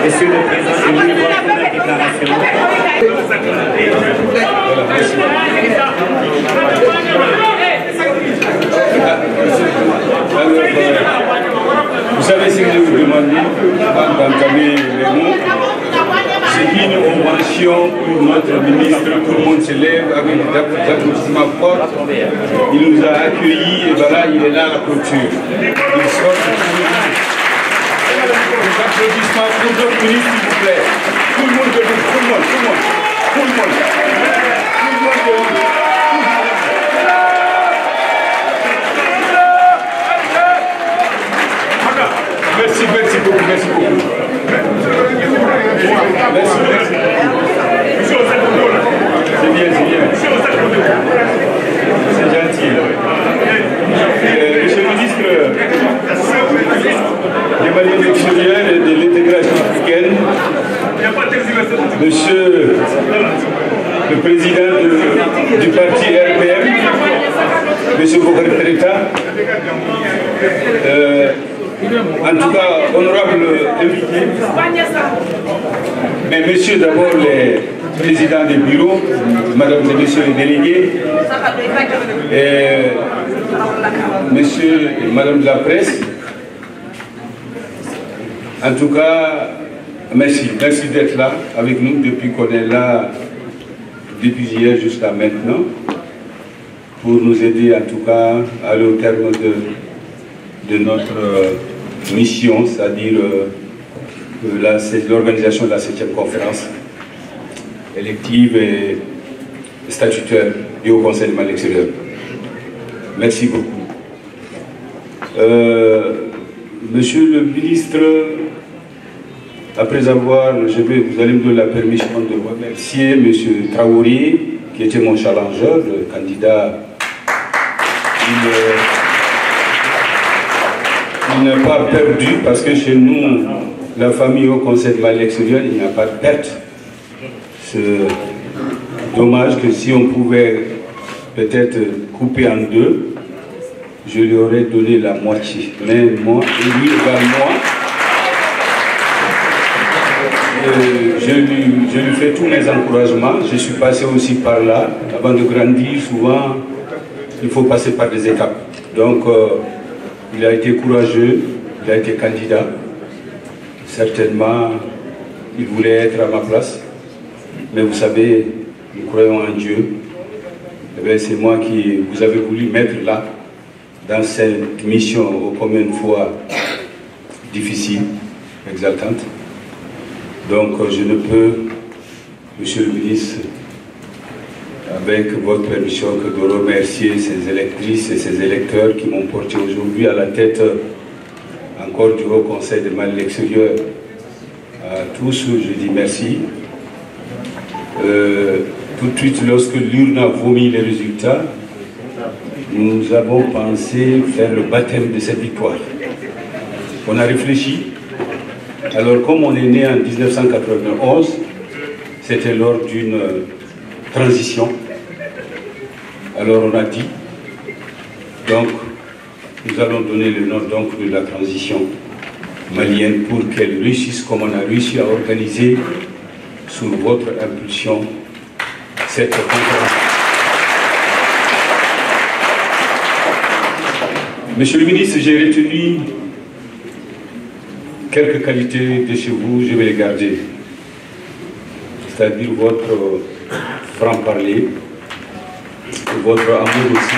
Monsieur le Président, élu, votre première déclaration. Vous savez ce que je vous demande avant d'entamer les mots. C'est une ovation pour notre ministre. Tout le monde se lève avec des applaudissements forts. Il nous a accueillis et voilà, il est là à la clôture. Il sort des applaudissements pour notre ministre, s'il vous plaît. Tout le monde debout, tout le monde, tout le monde, tout le monde. Tout le monde debout. Merci, merci beaucoup, merci beaucoup. Merci, merci. C'est bien, c'est bien. C'est gentil. Monsieur le ministre des Maliens extérieurs et de l'intégration africaine, monsieur le président du parti RPM, monsieur Bokar Tereta, en tout cas, honorable invité, mais messieurs d'abord les présidents des bureaux, madame et messieurs les délégués, et messieurs et madame de la presse, en tout cas, merci d'être là avec nous depuis qu'on est là, depuis hier jusqu'à maintenant, pour nous aider en tout cas à aller au terme de notre mission, c'est-à-dire l'organisation de la 7e conférence élective et statutaire du Haut Conseil des Maliens extérieurs. Merci beaucoup. Monsieur le ministre, après avoir, vous allez me donner la permission de remercier monsieur Traoré, qui était mon challenger, le candidat. Il n'a pas perdu, parce que chez nous, la famille au Conseil des Maliens extérieurs, il n'y a pas de perte. C'est dommage que si on pouvait peut-être couper en deux, je lui aurais donné la moitié. Mais moi, et lui également, je lui fais tous mes encouragements. Je suis passé aussi par là. Avant de grandir, souvent, il faut passer par des étapes. Donc, il a été courageux, il a été candidat. Certainement, il voulait être à ma place. Mais vous savez, nous croyons en Dieu. C'est moi qui vous avez voulu mettre là, dans cette mission ô combien de fois difficile, exaltante. Donc je ne peux, monsieur le ministre, avec votre permission, que de remercier ces électrices et ces électeurs qui m'ont porté aujourd'hui à la tête encore du Haut Conseil des Maliens extérieurs. À tous, je dis merci. Tout de suite, lorsque l'urne a vomi les résultats, nous avons pensé faire le baptême de cette victoire. On a réfléchi. Alors, comme on est né en 1991, c'était lors d'une transition. Alors, on a dit, donc, nous allons donner le nom donc de la transition malienne pour qu'elle réussisse comme on a réussi à organiser sous votre impulsion cette conférence. Monsieur le ministre, j'ai retenu quelques qualités de chez vous, je vais les garder. C'est-à-dire votre franc-parler, votre amour aussi,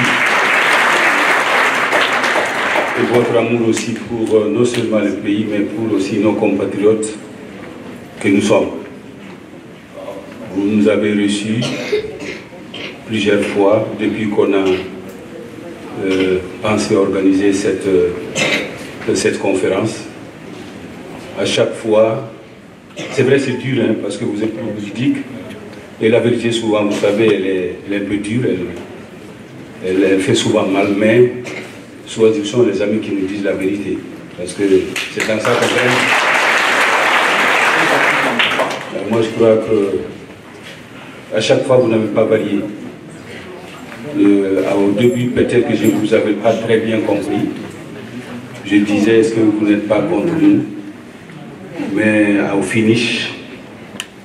et votre amour aussi pour non seulement le pays, mais pour aussi nos compatriotes que nous sommes. Vous nous avez reçus plusieurs fois depuis qu'on a pensé organiser cette conférence. À chaque fois, c'est vrai, c'est dur, hein, parce que vous êtes politique, et la vérité, souvent, vous savez, elle est un peu dure, elle fait souvent mal, mais souvent, ce sont les amis qui nous disent la vérité, parce que c'est dans ça qu'on aime. Moi, je crois que à chaque fois, vous n'avez pas varié. Au début, peut-être que je ne vous avais pas très bien compris. Je disais, est-ce que vous n'êtes pas contre nous? Mais au finish,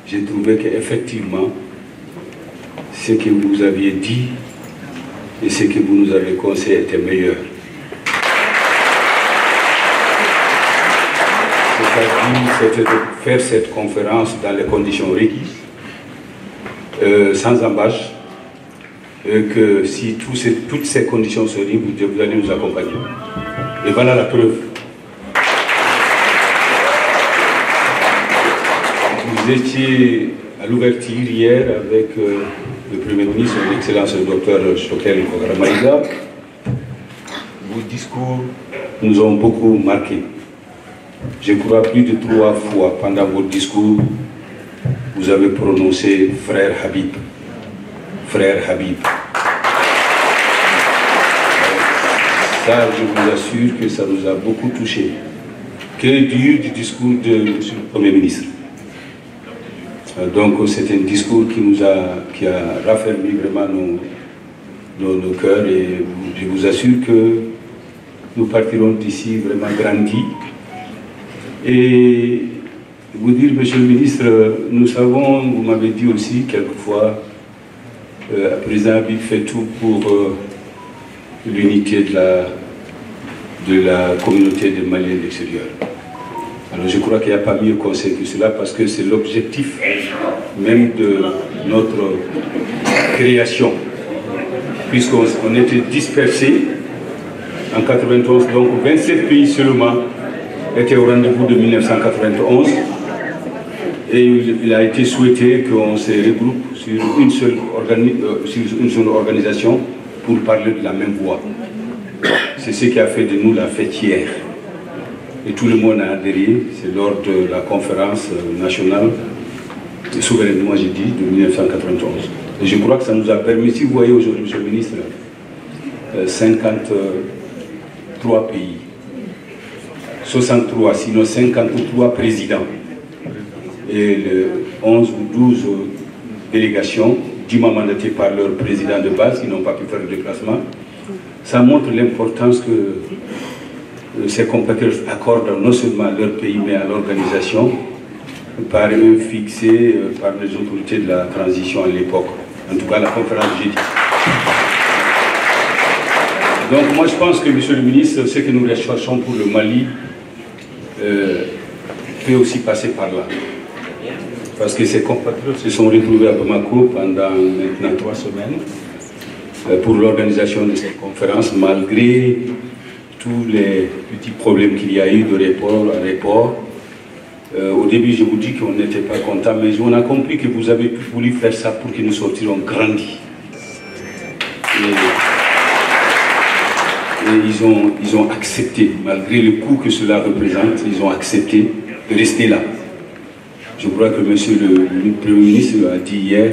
j'ai trouvé qu'effectivement, ce que vous aviez dit et ce que vous nous avez conseillé était meilleur. C'est-à-dire, c'était de faire cette conférence dans les conditions requises, sans embâche, et que si toutes ces conditions se réunissent, vous allez nous accompagner. Et voilà la preuve. Vous étiez à l'ouverture hier avec le Premier ministre, l'excellence le docteur Choquel Ramaïda. Vos discours nous ont beaucoup marqués. Je crois plus de 3 fois pendant votre discours, vous avez prononcé frère Habib. Frère Habib. Ça, je vous assure que ça nous a beaucoup touchés. Que dire du discours de M. le Premier ministre? Donc c'est un discours qui a raffermi vraiment nos cœurs, et je vous assure que nous partirons d'ici vraiment grandis. Et vous dire, Monsieur le ministre, nous savons, vous m'avez dit aussi quelquefois, le président Habib fait tout pour l'unité de la communauté des Maliens de l'extérieur. Alors je crois qu'il n'y a pas mieux conseil que cela, parce que c'est l'objectif même de notre création. Puisqu'on était dispersés en 1991, donc 27 pays seulement étaient au rendez-vous de 1991. Et il a été souhaité qu'on se regroupe sur une seule organisation pour parler de la même voix. C'est ce qui a fait de nous la fête hier. Et tout le monde a adhéré. C'est lors de la conférence nationale de souverainement, j'ai dit, de 1991. Et je crois que ça nous a permis, si vous voyez aujourd'hui, Monsieur le ministre, 53 pays, 63, sinon 53 présidents, et 11 ou 12 délégations, 10 mandatées par leur président de base, qui n'ont pas pu faire le déplacement. Ça montre l'importance que ces compatriotes accordent non seulement à leur pays, mais à l'organisation, par eux fixée par les autorités de la transition à l'époque. En tout cas, la conférence de jeudi. Donc moi je pense que, Monsieur le ministre, ce que nous recherchons pour le Mali peut aussi passer par là. Parce que ces compatriotes se sont retrouvés à Bamako pendant maintenant 3 semaines pour l'organisation de cette conférence, malgré tous les petits problèmes qu'il y a eu de report à report. Au début, je vous dis qu'on n'était pas content, mais on a compris que vous avez voulu faire ça pour que nous sortions grandis. Et ils ont accepté, malgré le coût que cela représente, ils ont accepté de rester là. Je crois que Monsieur le Premier ministre a dit hier,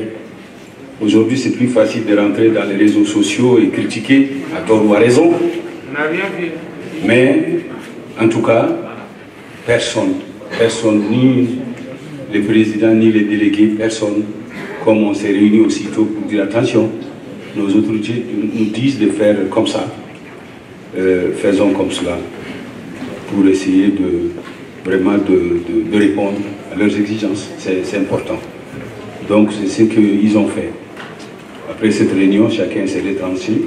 aujourd'hui c'est plus facile de rentrer dans les réseaux sociaux et critiquer, à tort ou à raison. Mais, en tout cas, personne, ni les présidents, ni les délégués, personne, comme on s'est réunis aussitôt pour dire attention, nos autorités nous disent de faire comme ça. Faisons comme cela pour essayer vraiment de répondre à leurs exigences. C'est important. Donc c'est ce qu'ils ont fait. Après cette réunion, chacun s'est retranché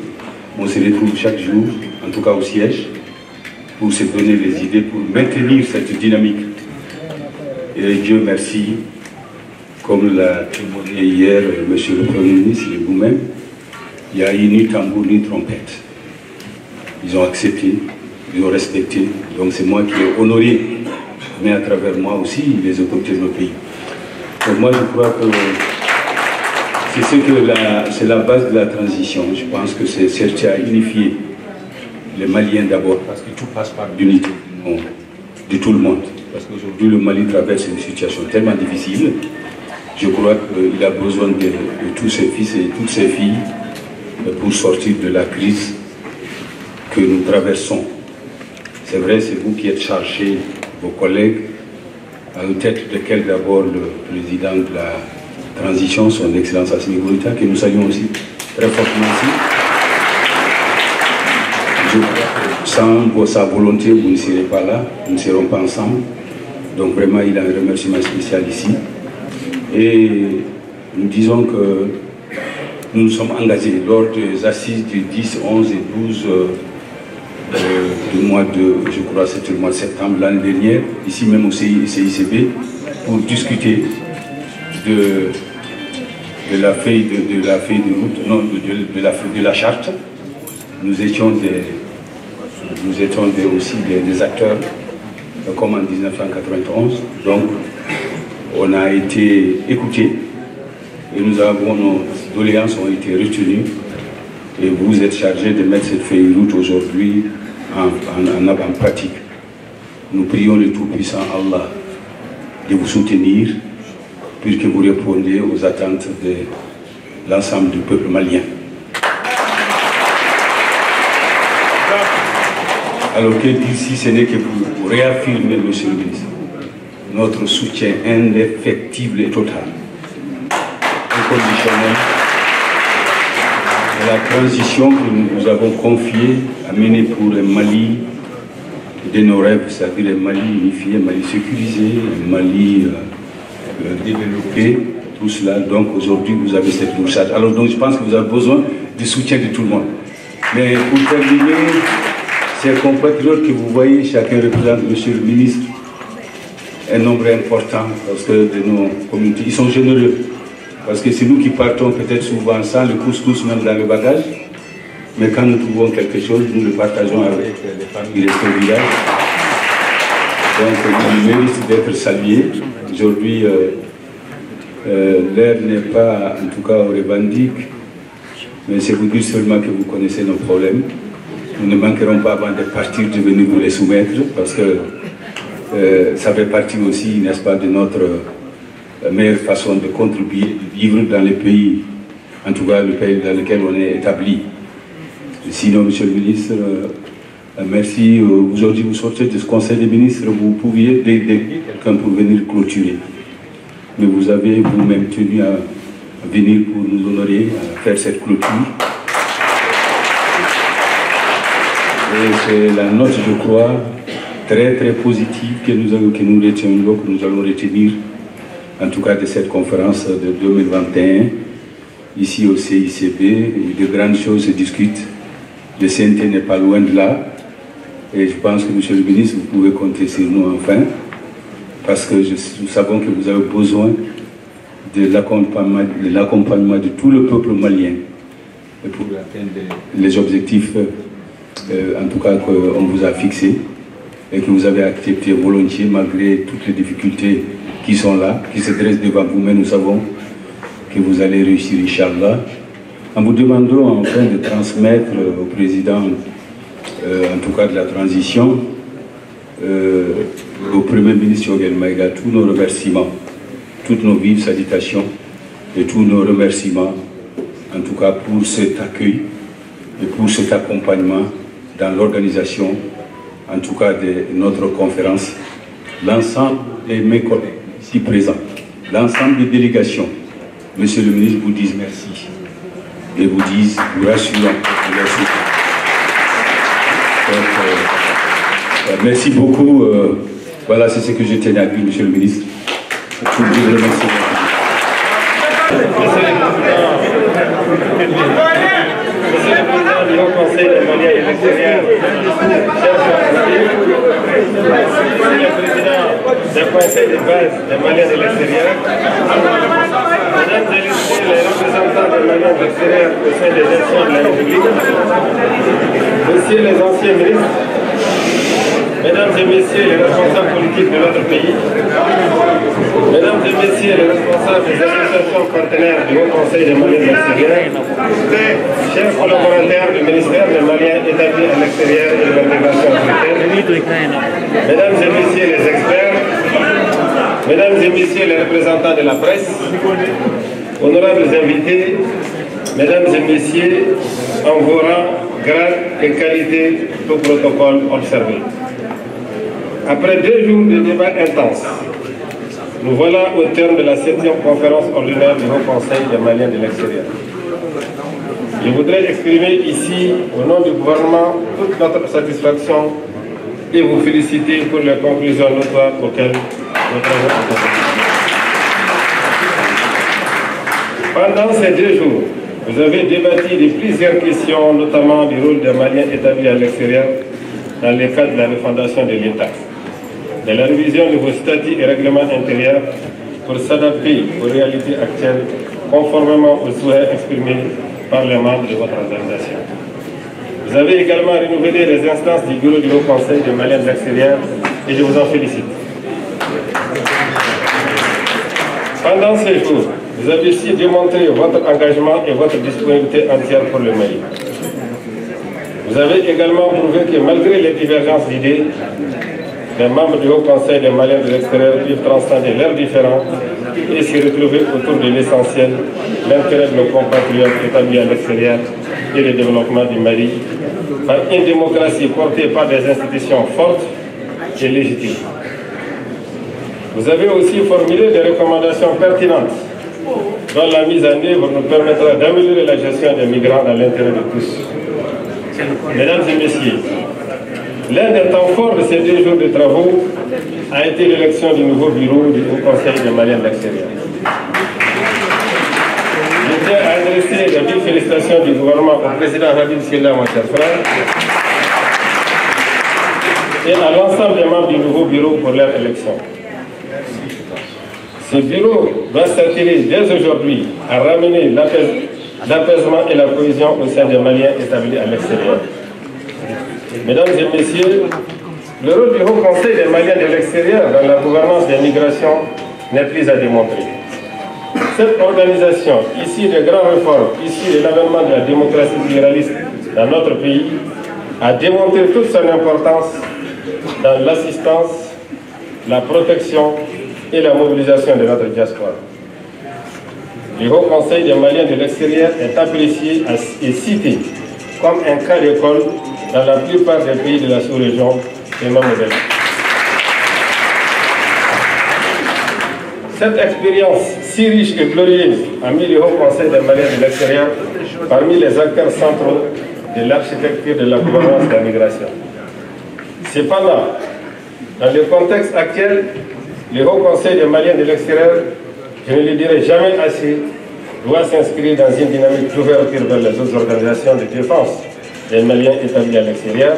On se retrouve chaque jour, en tout cas au siège, pour se donner les idées, pour maintenir cette dynamique. Et Dieu merci, comme l'a témoigné hier Monsieur le Premier ministre et vous-même, il n'y a eu ni tambour ni trompette. Ils ont accepté, ils ont respecté. Donc c'est moi qui ai honoré, mais à travers moi aussi, les autorités de nos pays. Donc moi je crois que c'est la base de la transition. Je pense que c'est chercher à unifier les Maliens d'abord, parce que tout passe par l'unité de tout le monde. Parce qu'aujourd'hui le Mali traverse une situation tellement difficile. Je crois qu'il a besoin de tous ses fils et toutes ses filles pour sortir de la crise que nous traversons. C'est vrai, c'est vous qui êtes chargés, vos collègues, à la tête desquels d'abord le président de la transition, son Excellence Assimi Goïta, que nous saluons aussi très fortement ici. Je crois que sans sa volonté, vous ne serez pas là, nous ne serons pas ensemble. Donc vraiment, il a un remerciement spécial ici. Et nous disons que nous nous sommes engagés lors des assises du 10, 11 et 12 du mois de, je crois c'était le mois de septembre l'année dernière, ici même au CICB, pour discuter de la feuille de route, non, de la charte. Nous étions aussi des acteurs, comme en 1991. Donc, on a été écoutés et nos doléances ont été retenues. Et vous êtes chargé de mettre cette feuille de route aujourd'hui en pratique. Nous prions le Tout-Puissant Allah de vous soutenir puisque vous répondez aux attentes de l'ensemble du peuple malien. Alors que d'ici, ce n'est que pour réaffirmer, Monsieur le ministre, notre soutien indéfectible et total, inconditionnel, de la transition que nous vous avons confiée à mener pour un Mali de nos rêves, c'est-à-dire un Mali unifié, un Mali sécurisé, un Mali développé, tout cela. Donc aujourd'hui, vous avez cette lourde charge. Alors donc je pense que vous avez besoin du soutien de tout le monde. Mais pour terminer, ces compatriotes que vous voyez, chacun représente, Monsieur le ministre, un nombre important parce que de nos communautés, ils sont généreux. Parce que c'est nous qui partons peut-être souvent sans le couscous même dans le bagage, mais quand nous trouvons quelque chose, nous le partageons avec les familles restées au village. Donc il mérite d'être salué. Aujourd'hui, l'air n'est pas en tout cas revendique, mais c'est vous dire seulement que vous connaissez nos problèmes. Nous ne manquerons pas avant de partir de venir vous les soumettre, parce que ça fait partie aussi, n'est-ce pas, de notre meilleure façon de contribuer, de vivre dans les pays, en tout cas le pays dans lequel on est établi. Sinon, Monsieur le ministre, merci. Aujourd'hui, vous sortez de ce Conseil des ministres, vous pouviez déléguer quelqu'un pour venir clôturer. Mais vous avez vous-même tenu à venir pour nous honorer, à faire cette clôture. Et c'est la note, je crois, très très positive que nous retiendrons, que nous allons retenir, en tout cas de cette conférence de 2021, ici au CICB. De grandes choses se discutent. Le CNT n'est pas loin de là. Et je pense que, Monsieur le ministre, vous pouvez compter sur nous enfin, parce que nous savons que vous avez besoin de l'accompagnement de tout le peuple malien pour atteindre les objectifs, en tout cas, qu'on vous a fixés et que vous avez accepté volontiers malgré toutes les difficultés qui sont là, qui se dressent devant vous, mais nous savons que vous allez réussir, Inch'Allah. En vous demandant enfin de transmettre au président, en tout cas de la transition, au Premier ministre Yogel Maïga, tous nos remerciements, toutes nos vives salutations et tous nos remerciements, en tout cas pour cet accueil et pour cet accompagnement dans l'organisation, en tout cas de notre conférence. L'ensemble de mes collègues ici présents, l'ensemble des délégations, Monsieur le ministre, vous disent merci et vous disent, vous rassurons de leur soutien. Donc, merci beaucoup. Voilà, c'est ce que je tenais à dire, Monsieur le ministre. Je vous remercie. du Haut Conseil des Maliens de l'extérieur, chers collègues, Monsieur le Président du Conseil de base des Maliens de l'extérieur, Mesdames et Messieurs les représentants des Maliens de l'extérieur au sein des institutions de la République, Messieurs les anciens ministres, Mesdames et Messieurs les responsables politiques de notre pays, Mesdames et Messieurs les responsables des associations partenaires du Haut Conseil des Maliens de l'extérieur, chers collaborateurs du ministère des Maliens établis à l'extérieur et de l'intégration africaine, Mesdames et Messieurs les experts, Mesdames et Messieurs les représentants de la presse, honorables invités, Mesdames et Messieurs, en vos rangs, grades et qualités, tout protocole observé. Après 2 jours de débats intenses, nous voilà au terme de la 7e conférence ordinaire du Haut Conseil des Maliens de l'extérieur. Je voudrais exprimer ici, au nom du gouvernement, toute notre satisfaction et vous féliciter pour les conclusions notoires auxquelles nous travaillons. Pendant ces 2 jours, vous avez débattu de plusieurs questions, notamment du rôle des Maliens établis à l'extérieur dans le cadre de la refondation de l'État, de la révision de vos statuts et règlements intérieurs pour s'adapter aux réalités actuelles conformément aux souhaits exprimés par les membres de votre organisation. Vous avez également renouvelé les instances du bureau du Haut Conseil des Maliens de l'extérieur et je vous en félicite. Pendant ces jours, vous avez aussi démontré votre engagement et votre disponibilité entière pour le Mali. Vous avez également prouvé que malgré les divergences d'idées, les membres du Haut Conseil des Maliens de l'extérieur peuvent transcender leurs différends et se retrouver autour de l'essentiel, l'intérêt de nos compatriotes établis à l'extérieur et le développement du Mali, par une démocratie portée par des institutions fortes et légitimes. Vous avez aussi formulé des recommandations pertinentes dont la mise en œuvre nous permettra d'améliorer la gestion des migrants dans l'intérêt de tous. Mesdames et Messieurs, l'un des temps forts de ces 2 jours de travaux a été l'élection du nouveau bureau du Haut Conseil des Maliens de l'extérieur. Je tiens à adresser de vives félicitations du gouvernement au président Habib Sylla, mon cher frère, et à l'ensemble des membres du nouveau bureau pour leur élection. Ce bureau va s'atteler dès aujourd'hui à ramener l'apaisement et la cohésion au sein des Maliens établis à l'extérieur. Mesdames et Messieurs, le rôle du Haut Conseil des Maliens de l'extérieur dans la gouvernance des migrations n'est plus à démontrer. Cette organisation, issue des grandes réformes, issue de l'avènement de la démocratie pluraliste dans notre pays, a démontré toute son importance dans l'assistance, la protection et la mobilisation de notre diaspora. Le Haut Conseil des Maliens de l'extérieur est apprécié et cité comme un cas d'école dans la plupart des pays de la sous-région et même au Bénin. Cette expérience si riche et glorieuse a mis le Haut Conseil des Maliens de l'extérieur parmi les acteurs centraux de l'architecture de la gouvernance de la migration. Cependant, dans le contexte actuel, le Haut Conseil des Maliens de l'extérieur, je ne le dirai jamais assez, doit s'inscrire dans une dynamique d'ouverture vers les autres organisations de défense des Maliens établis à l'extérieur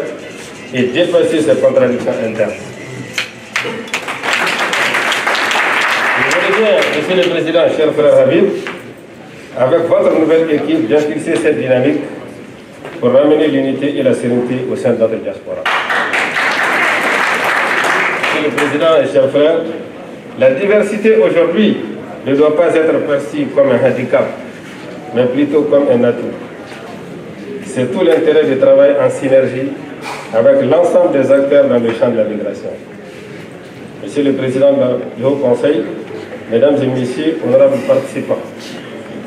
et dépasser ces contradictions internes. Je reviens, Monsieur le Président, cher frère Habib, avec votre nouvelle équipe d'impulser cette dynamique pour ramener l'unité et la sérénité au sein de notre diaspora. Monsieur le Président et chers frères, la diversité aujourd'hui ne doit pas être perçue comme un handicap, mais plutôt comme un atout. C'est tout l'intérêt du travail en synergie avec l'ensemble des acteurs dans le champ de la migration. Monsieur le Président du Haut Conseil, Mesdames et Messieurs, honorables participants,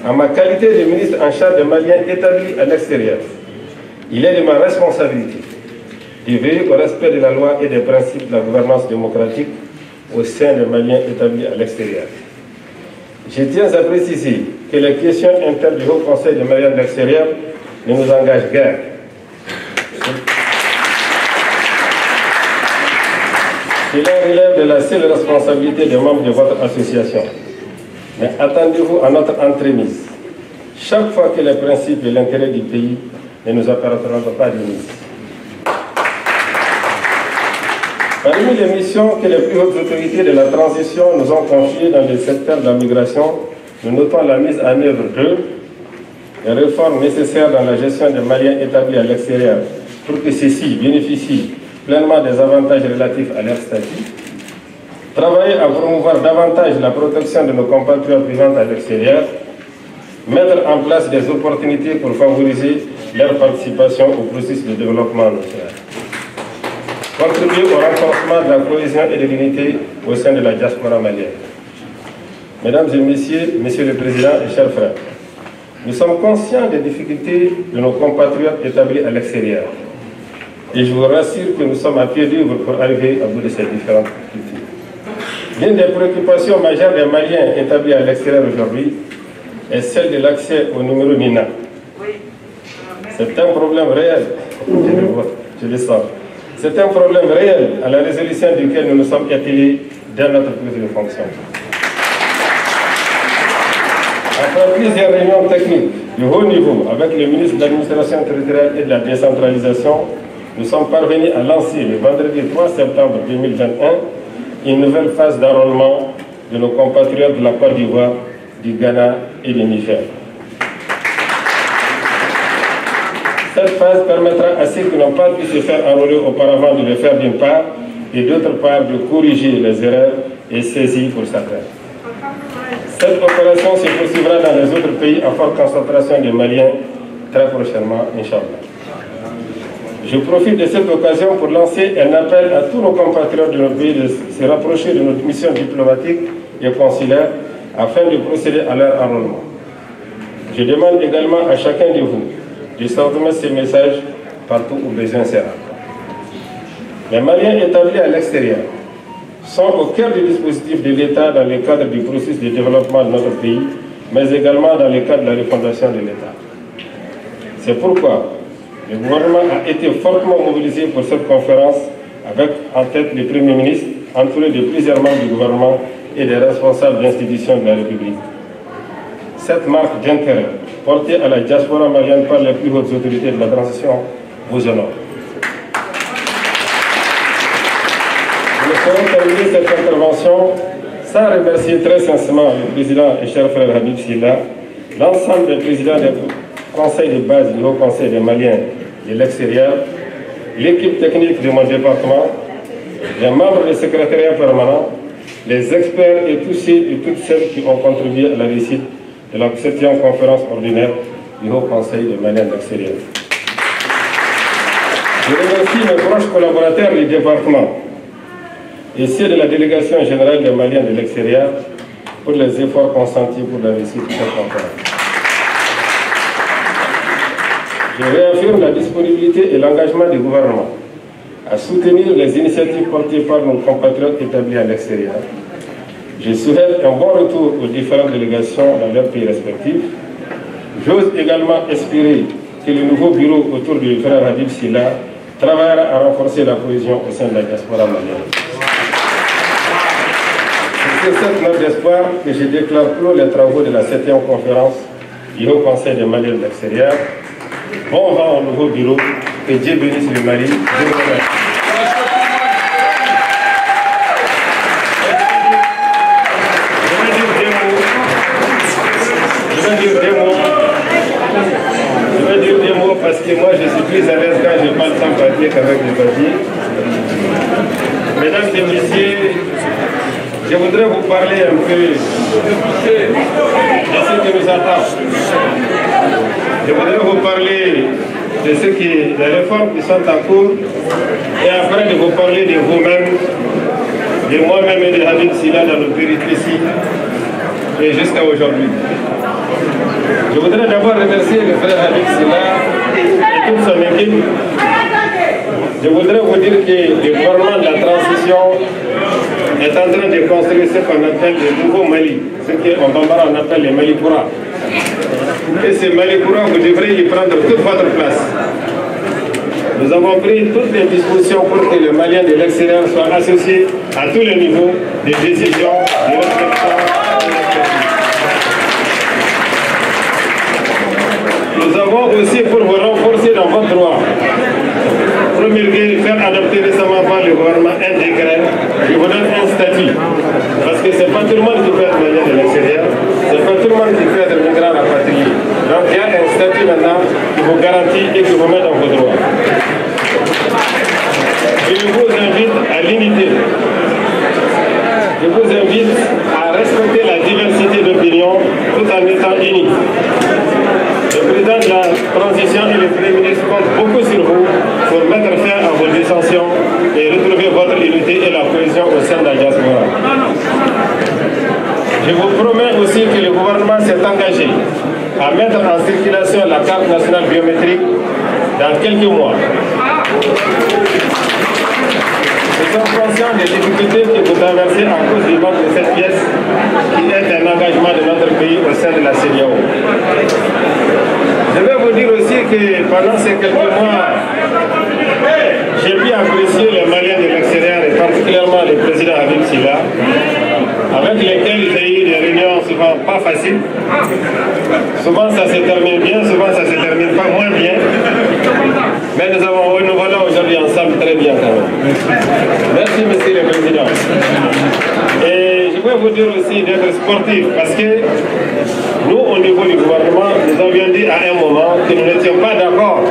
en ma qualité de ministre en charge des Maliens établis à l'extérieur, il est de ma responsabilité de veiller au respect de la loi et des principes de la gouvernance démocratique au sein des Maliens établis à l'extérieur. Je tiens à préciser que les questions internes du Haut Conseil des Maliens de l'extérieur ne nous engagent guère. Cela relève de la seule responsabilité des membres de votre association. Mais attendez-vous à notre entremise. Chaque fois que les principes et l'intérêt du pays ne nous appartiendra pas de nous. Parmi les missions que les plus hautes autorités de la transition nous ont confiées dans le secteur de la migration, nous notons la mise en œuvre des réformes nécessaires dans la gestion des Maliens établis à l'extérieur pour que ceux-ci bénéficient pleinement des avantages relatifs à leur statut, travailler à promouvoir davantage la protection de nos compatriotes vivant à l'extérieur, mettre en place des opportunités pour favoriser leur participation au processus de développement national, contribuer au renforcement de la cohésion et de l'unité au sein de la diaspora malienne. Mesdames et messieurs, Monsieur le Président et chers frères, nous sommes conscients des difficultés de nos compatriotes établis à l'extérieur. Et je vous rassure que nous sommes à pied d'œuvre pour arriver à bout de ces différentes difficultés. L'une des préoccupations majeures des Maliens établis à l'extérieur aujourd'hui est celle de l'accès au numéro NINA. C'est un problème réel, je le sens. C'est un problème réel à la résolution duquel nous nous sommes attelés dans notre prise de fonction. Après plusieurs réunions techniques de haut niveau avec le ministre de l'Administration territoriale et de la décentralisation, nous sommes parvenus à lancer le vendredi 3 septembre 2021 une nouvelle phase d'enrôlement de nos compatriotes de la Côte d'Ivoire, du Ghana et du Niger. Cette phase permettra à ceux qui n'ont pas pu se faire enrôler auparavant de le faire d'une part et d'autre part de corriger les erreurs et saisir pour certains. Cette opération se poursuivra dans les autres pays à forte concentration de Maliens très prochainement, Inch'Allah. Je profite de cette occasion pour lancer un appel à tous nos compatriotes de notre pays de se rapprocher de notre mission diplomatique et consulaire afin de procéder à leur enrôlement. Je demande également à chacun de vous de transmettre ces messages partout où besoin sera. Les Maliens établis à l'extérieur sont au cœur du dispositif de l'État dans le cadre du processus de développement de notre pays, mais également dans le cadre de la refondation de l'État. C'est pourquoi le gouvernement a été fortement mobilisé pour cette conférence avec en tête le Premier ministre, entouré de plusieurs membres du gouvernement et des responsables d'institutions de la République. Cette marque d'intérêt portée à la diaspora malienne par les plus hautes autorités de la transition vous honore. Nous ferons terminer cette intervention sans remercier très sincèrement le président et cher frère Habib Silla, l'ensemble des présidents des conseils de base du Haut Conseil des Maliens de l'extérieur, l'équipe technique de mon département, les membres du secrétariat permanent, les experts et tous ceux et toutes celles qui ont contribué à la réussite de la 7e conférence ordinaire du Haut Conseil des Maliens de l'extérieur. Je remercie mes proches collaborateurs du département et ceux de la délégation générale des Maliens de l'extérieur pour les efforts consentis pour la réussite de cette conférence. Je réaffirme la disponibilité et l'engagement du gouvernement à soutenir les initiatives portées par nos compatriotes établis à l'extérieur. Je souhaite un bon retour aux différentes délégations dans leurs pays respectifs. J'ose également espérer que le nouveau bureau autour du frère Habib Silla travaillera à renforcer la cohésion au sein de la diaspora malienne. C'est cette note d'espoir que je déclare clos les travaux de la 7e conférence du Haut Conseil des Maliens de l'extérieur. Bon vent au nouveau bureau, que Dieu bénisse le Mali. Je vais dire des mots parce que moi je suis plus à l'aise quand je parle sans papier qu'avec le papier. Mesdames et messieurs, je voudrais vous parler un peu de ce qui nous attend. Je voudrais vous parler de ce qui, des réformes qui sont en cours et après de vous parler de vous-même, de moi-même et de Habib Silla dans nos péripéties et jusqu'à aujourd'hui. Je voudrais d'abord remercier le frère Habib Silla et toute son équipe. Je voudrais vous dire que le gouvernement de la transition est en train de construire ce qu'on appelle le nouveau Mali, ce qu'en bambara on appelle le Malikoura. Et ce Malikoura, vous devrez y prendre toute votre place. Nous avons pris toutes les dispositions pour que les Maliens de l'extérieur soient associés à tous les niveaux des décisions, de réflexion. Nous avons aussi, pour vous renforcer marcher dans votre droit. Promulguer, faire adopter récemment par le gouvernement un décret qui vous donne un statut. Parce que c'est pas tout le monde qui peut être malien de l'extérieur, c'est pas tout le monde qui peut être migrant rapatrié. Donc il y a un statut maintenant qui vous garantit et qui vous met dans vos droits. Je vous invite à l'unité. Je vous invite à respecter la diversité d'opinions tout en étant unis. Le président de la transition et le premier ministre comptent beaucoup sur vous pour mettre fin à vos dissensions et retrouver votre unité et la cohésion au sein de la diaspora. Je vous promets aussi que le gouvernement s'est engagé à mettre en circulation la carte nationale biométrique dans quelques mois. Nous sommes conscients des difficultés que vous traversez à cause du manque de cette pièce qui est un engagement de notre pays au sein de la CEDEAO. Je vais vous dire aussi que pendant ces quelques mois, j'ai pu apprécier les Maliens de l'extérieur et particulièrement le président Habib Silla, avec lesquels j'ai eu des réunions souvent pas faciles. Souvent ça se termine bien, souvent ça se termine pas moins bien. Mais nous voilà aujourd'hui ensemble très bien quand même. Merci monsieur le président. Et je vais vous dire aussi d'être sportif parce que nous au niveau du gouvernement, nous avions dit à un moment que nous n'étions pas d'accord.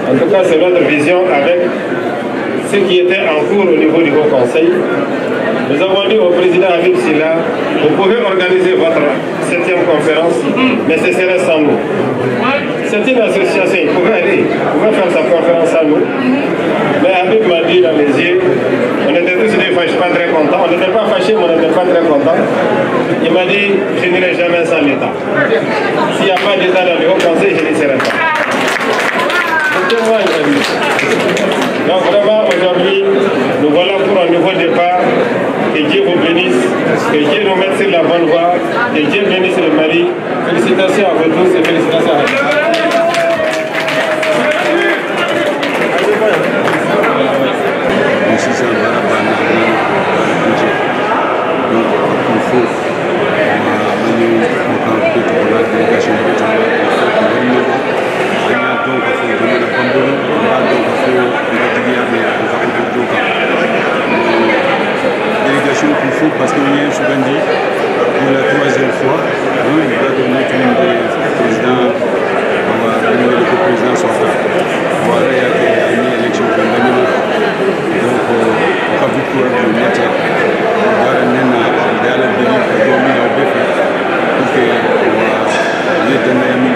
En tout cas c'est notre vision avec ce qui était en cours au niveau du Haut Conseil. Nous avons dit au président Habib Silla, vous pouvez organiser votre 7e conférence, mais ce serait sans nous. C'est une association, il pouvait aller, il pouvait faire sa conférence sans nous. Mais Habib m'a dit dans les yeux, on était tous des fâchés, pas très contents, on n'était pas fâchés, mais on n'était pas très contents. Il m'a dit, je n'irai jamais sans l'État. S'il n'y a pas d'État dans le Haut Conseil, je n'y serai pas. C'était moi, il m'a dit. Donc vraiment, aujourd'hui, nous voilà pour un nouveau départ. Que Dieu vous bénisse, que Dieu nous mette sur la bonne voie, que Dieu bénisse le Mali. Félicitations à vous tous et félicitations à vous. Parce qu'il y a un Sougandi pour la 3e fois, il va donner tout le président, le président sortant. Voilà, il y a une élection qui est gagnée. Donc, on a beaucoup de matière. On va aller dans le pays pour dominer au défi. Donc, il est donné à 1000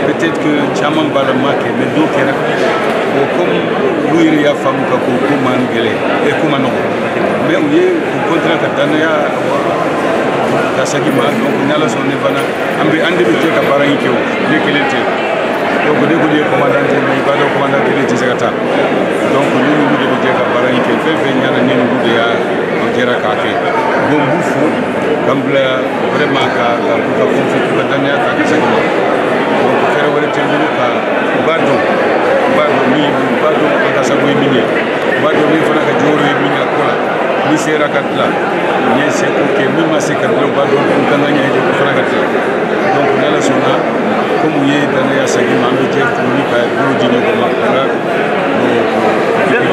peut-être que Chaman Balamake, mais d'autres, comme lui, il a fait un peu de mangele et comme non. Mais oui, au contraire, Tanaya, Kasagima, donc on a la sonne, on a un peu de Kabaranki, les Kilete. donc dès que le commandant il va le commandant de l'État donc nous devons dire que bara il fait venir ni nous de ya on dira kake bon bouffo comme vraiment ka conflit ka danya ka segment donc faire wala tendulu ka bado ni bado ka sabu mini bado ni fana ka joro mini akola ni sera katla ni se ko ke mi ma se katla bado ka nganya ide ko fana katla donc nala sona comme yé dana ya segment be je ni ka do dino ko makala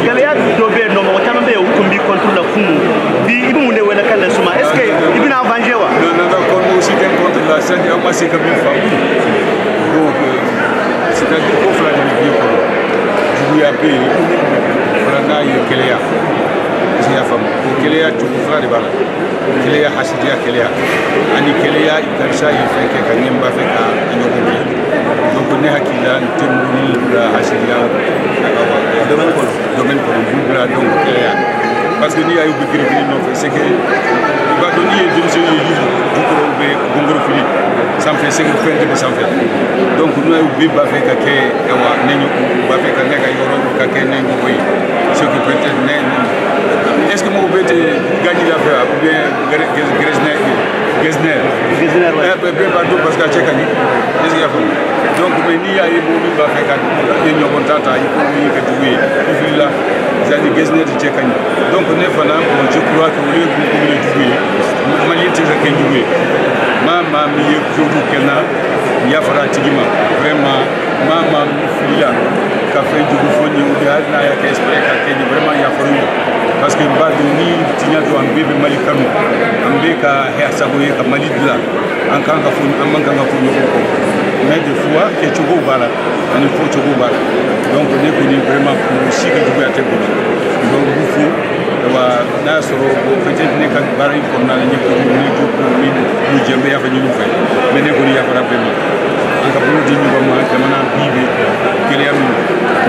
galeya dobe no mo tambe o kumbi contre la fumu bi ibu ne wala kala suma est ce que ibina venger wa non kon aussi contre la scène ya passé comme une femme donc c'est-à-dire qu'on fera des vidéos comme du AP frana yo keleya c'est ya femme keleya tu fera des balles keleya hasidia keleya ani keleya ikarsa yi feke ka nyemba feka anyoko donc ne hakila ntemuni la hasidia domaine ko bula donc keleya parce que ni ayu bikiri non c'est que il va donner des mesures du corombe gongoro fili ça me fait 5 points de ça fait donc nous ayu bi ba fait ka ke awa nenyo ba fait ka ne ka yoro ka ke nenyo boy ce que peut-être ne est-ce que mon bête gagne l'affaire ou bien Gesner bien partout parce que check ani est-ce qu'il y a donc mais ni ayu bi ba fait ka nenyo contata il faut ni que tu il là zani Gesner de check ani donc ne fana je crois que le groupe de jouer malien te ka jouer mama mi yekudu kena ya fara tigima vraiment mama mi fila ka fe jugu foni ou bien na ya ke espérer ka ke vraiment ya faru parce que ba do ni tinya to ambe be mali kanu ambe ka ya sabo ka mali dula an kan ka foni an man kan ka foni ko mais des fois que tu go bala ani faut tu go bala donc ne ko ni vraiment pour si que tu te ko donc il faut wa na soro peut-être ne ka bari ko na ni ko ni ko ni jembe ya fa ñu fay mais ne ko ni ya fa vraiment en ka bu di ñu ba ma jamana bibe kele am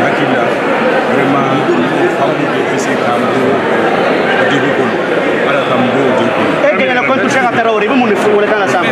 hakilla vraiment xawu de fesse kam do de ko ala kam do de ko e ke na ko tu shaka tarawri bu mu ne fu wala kana sam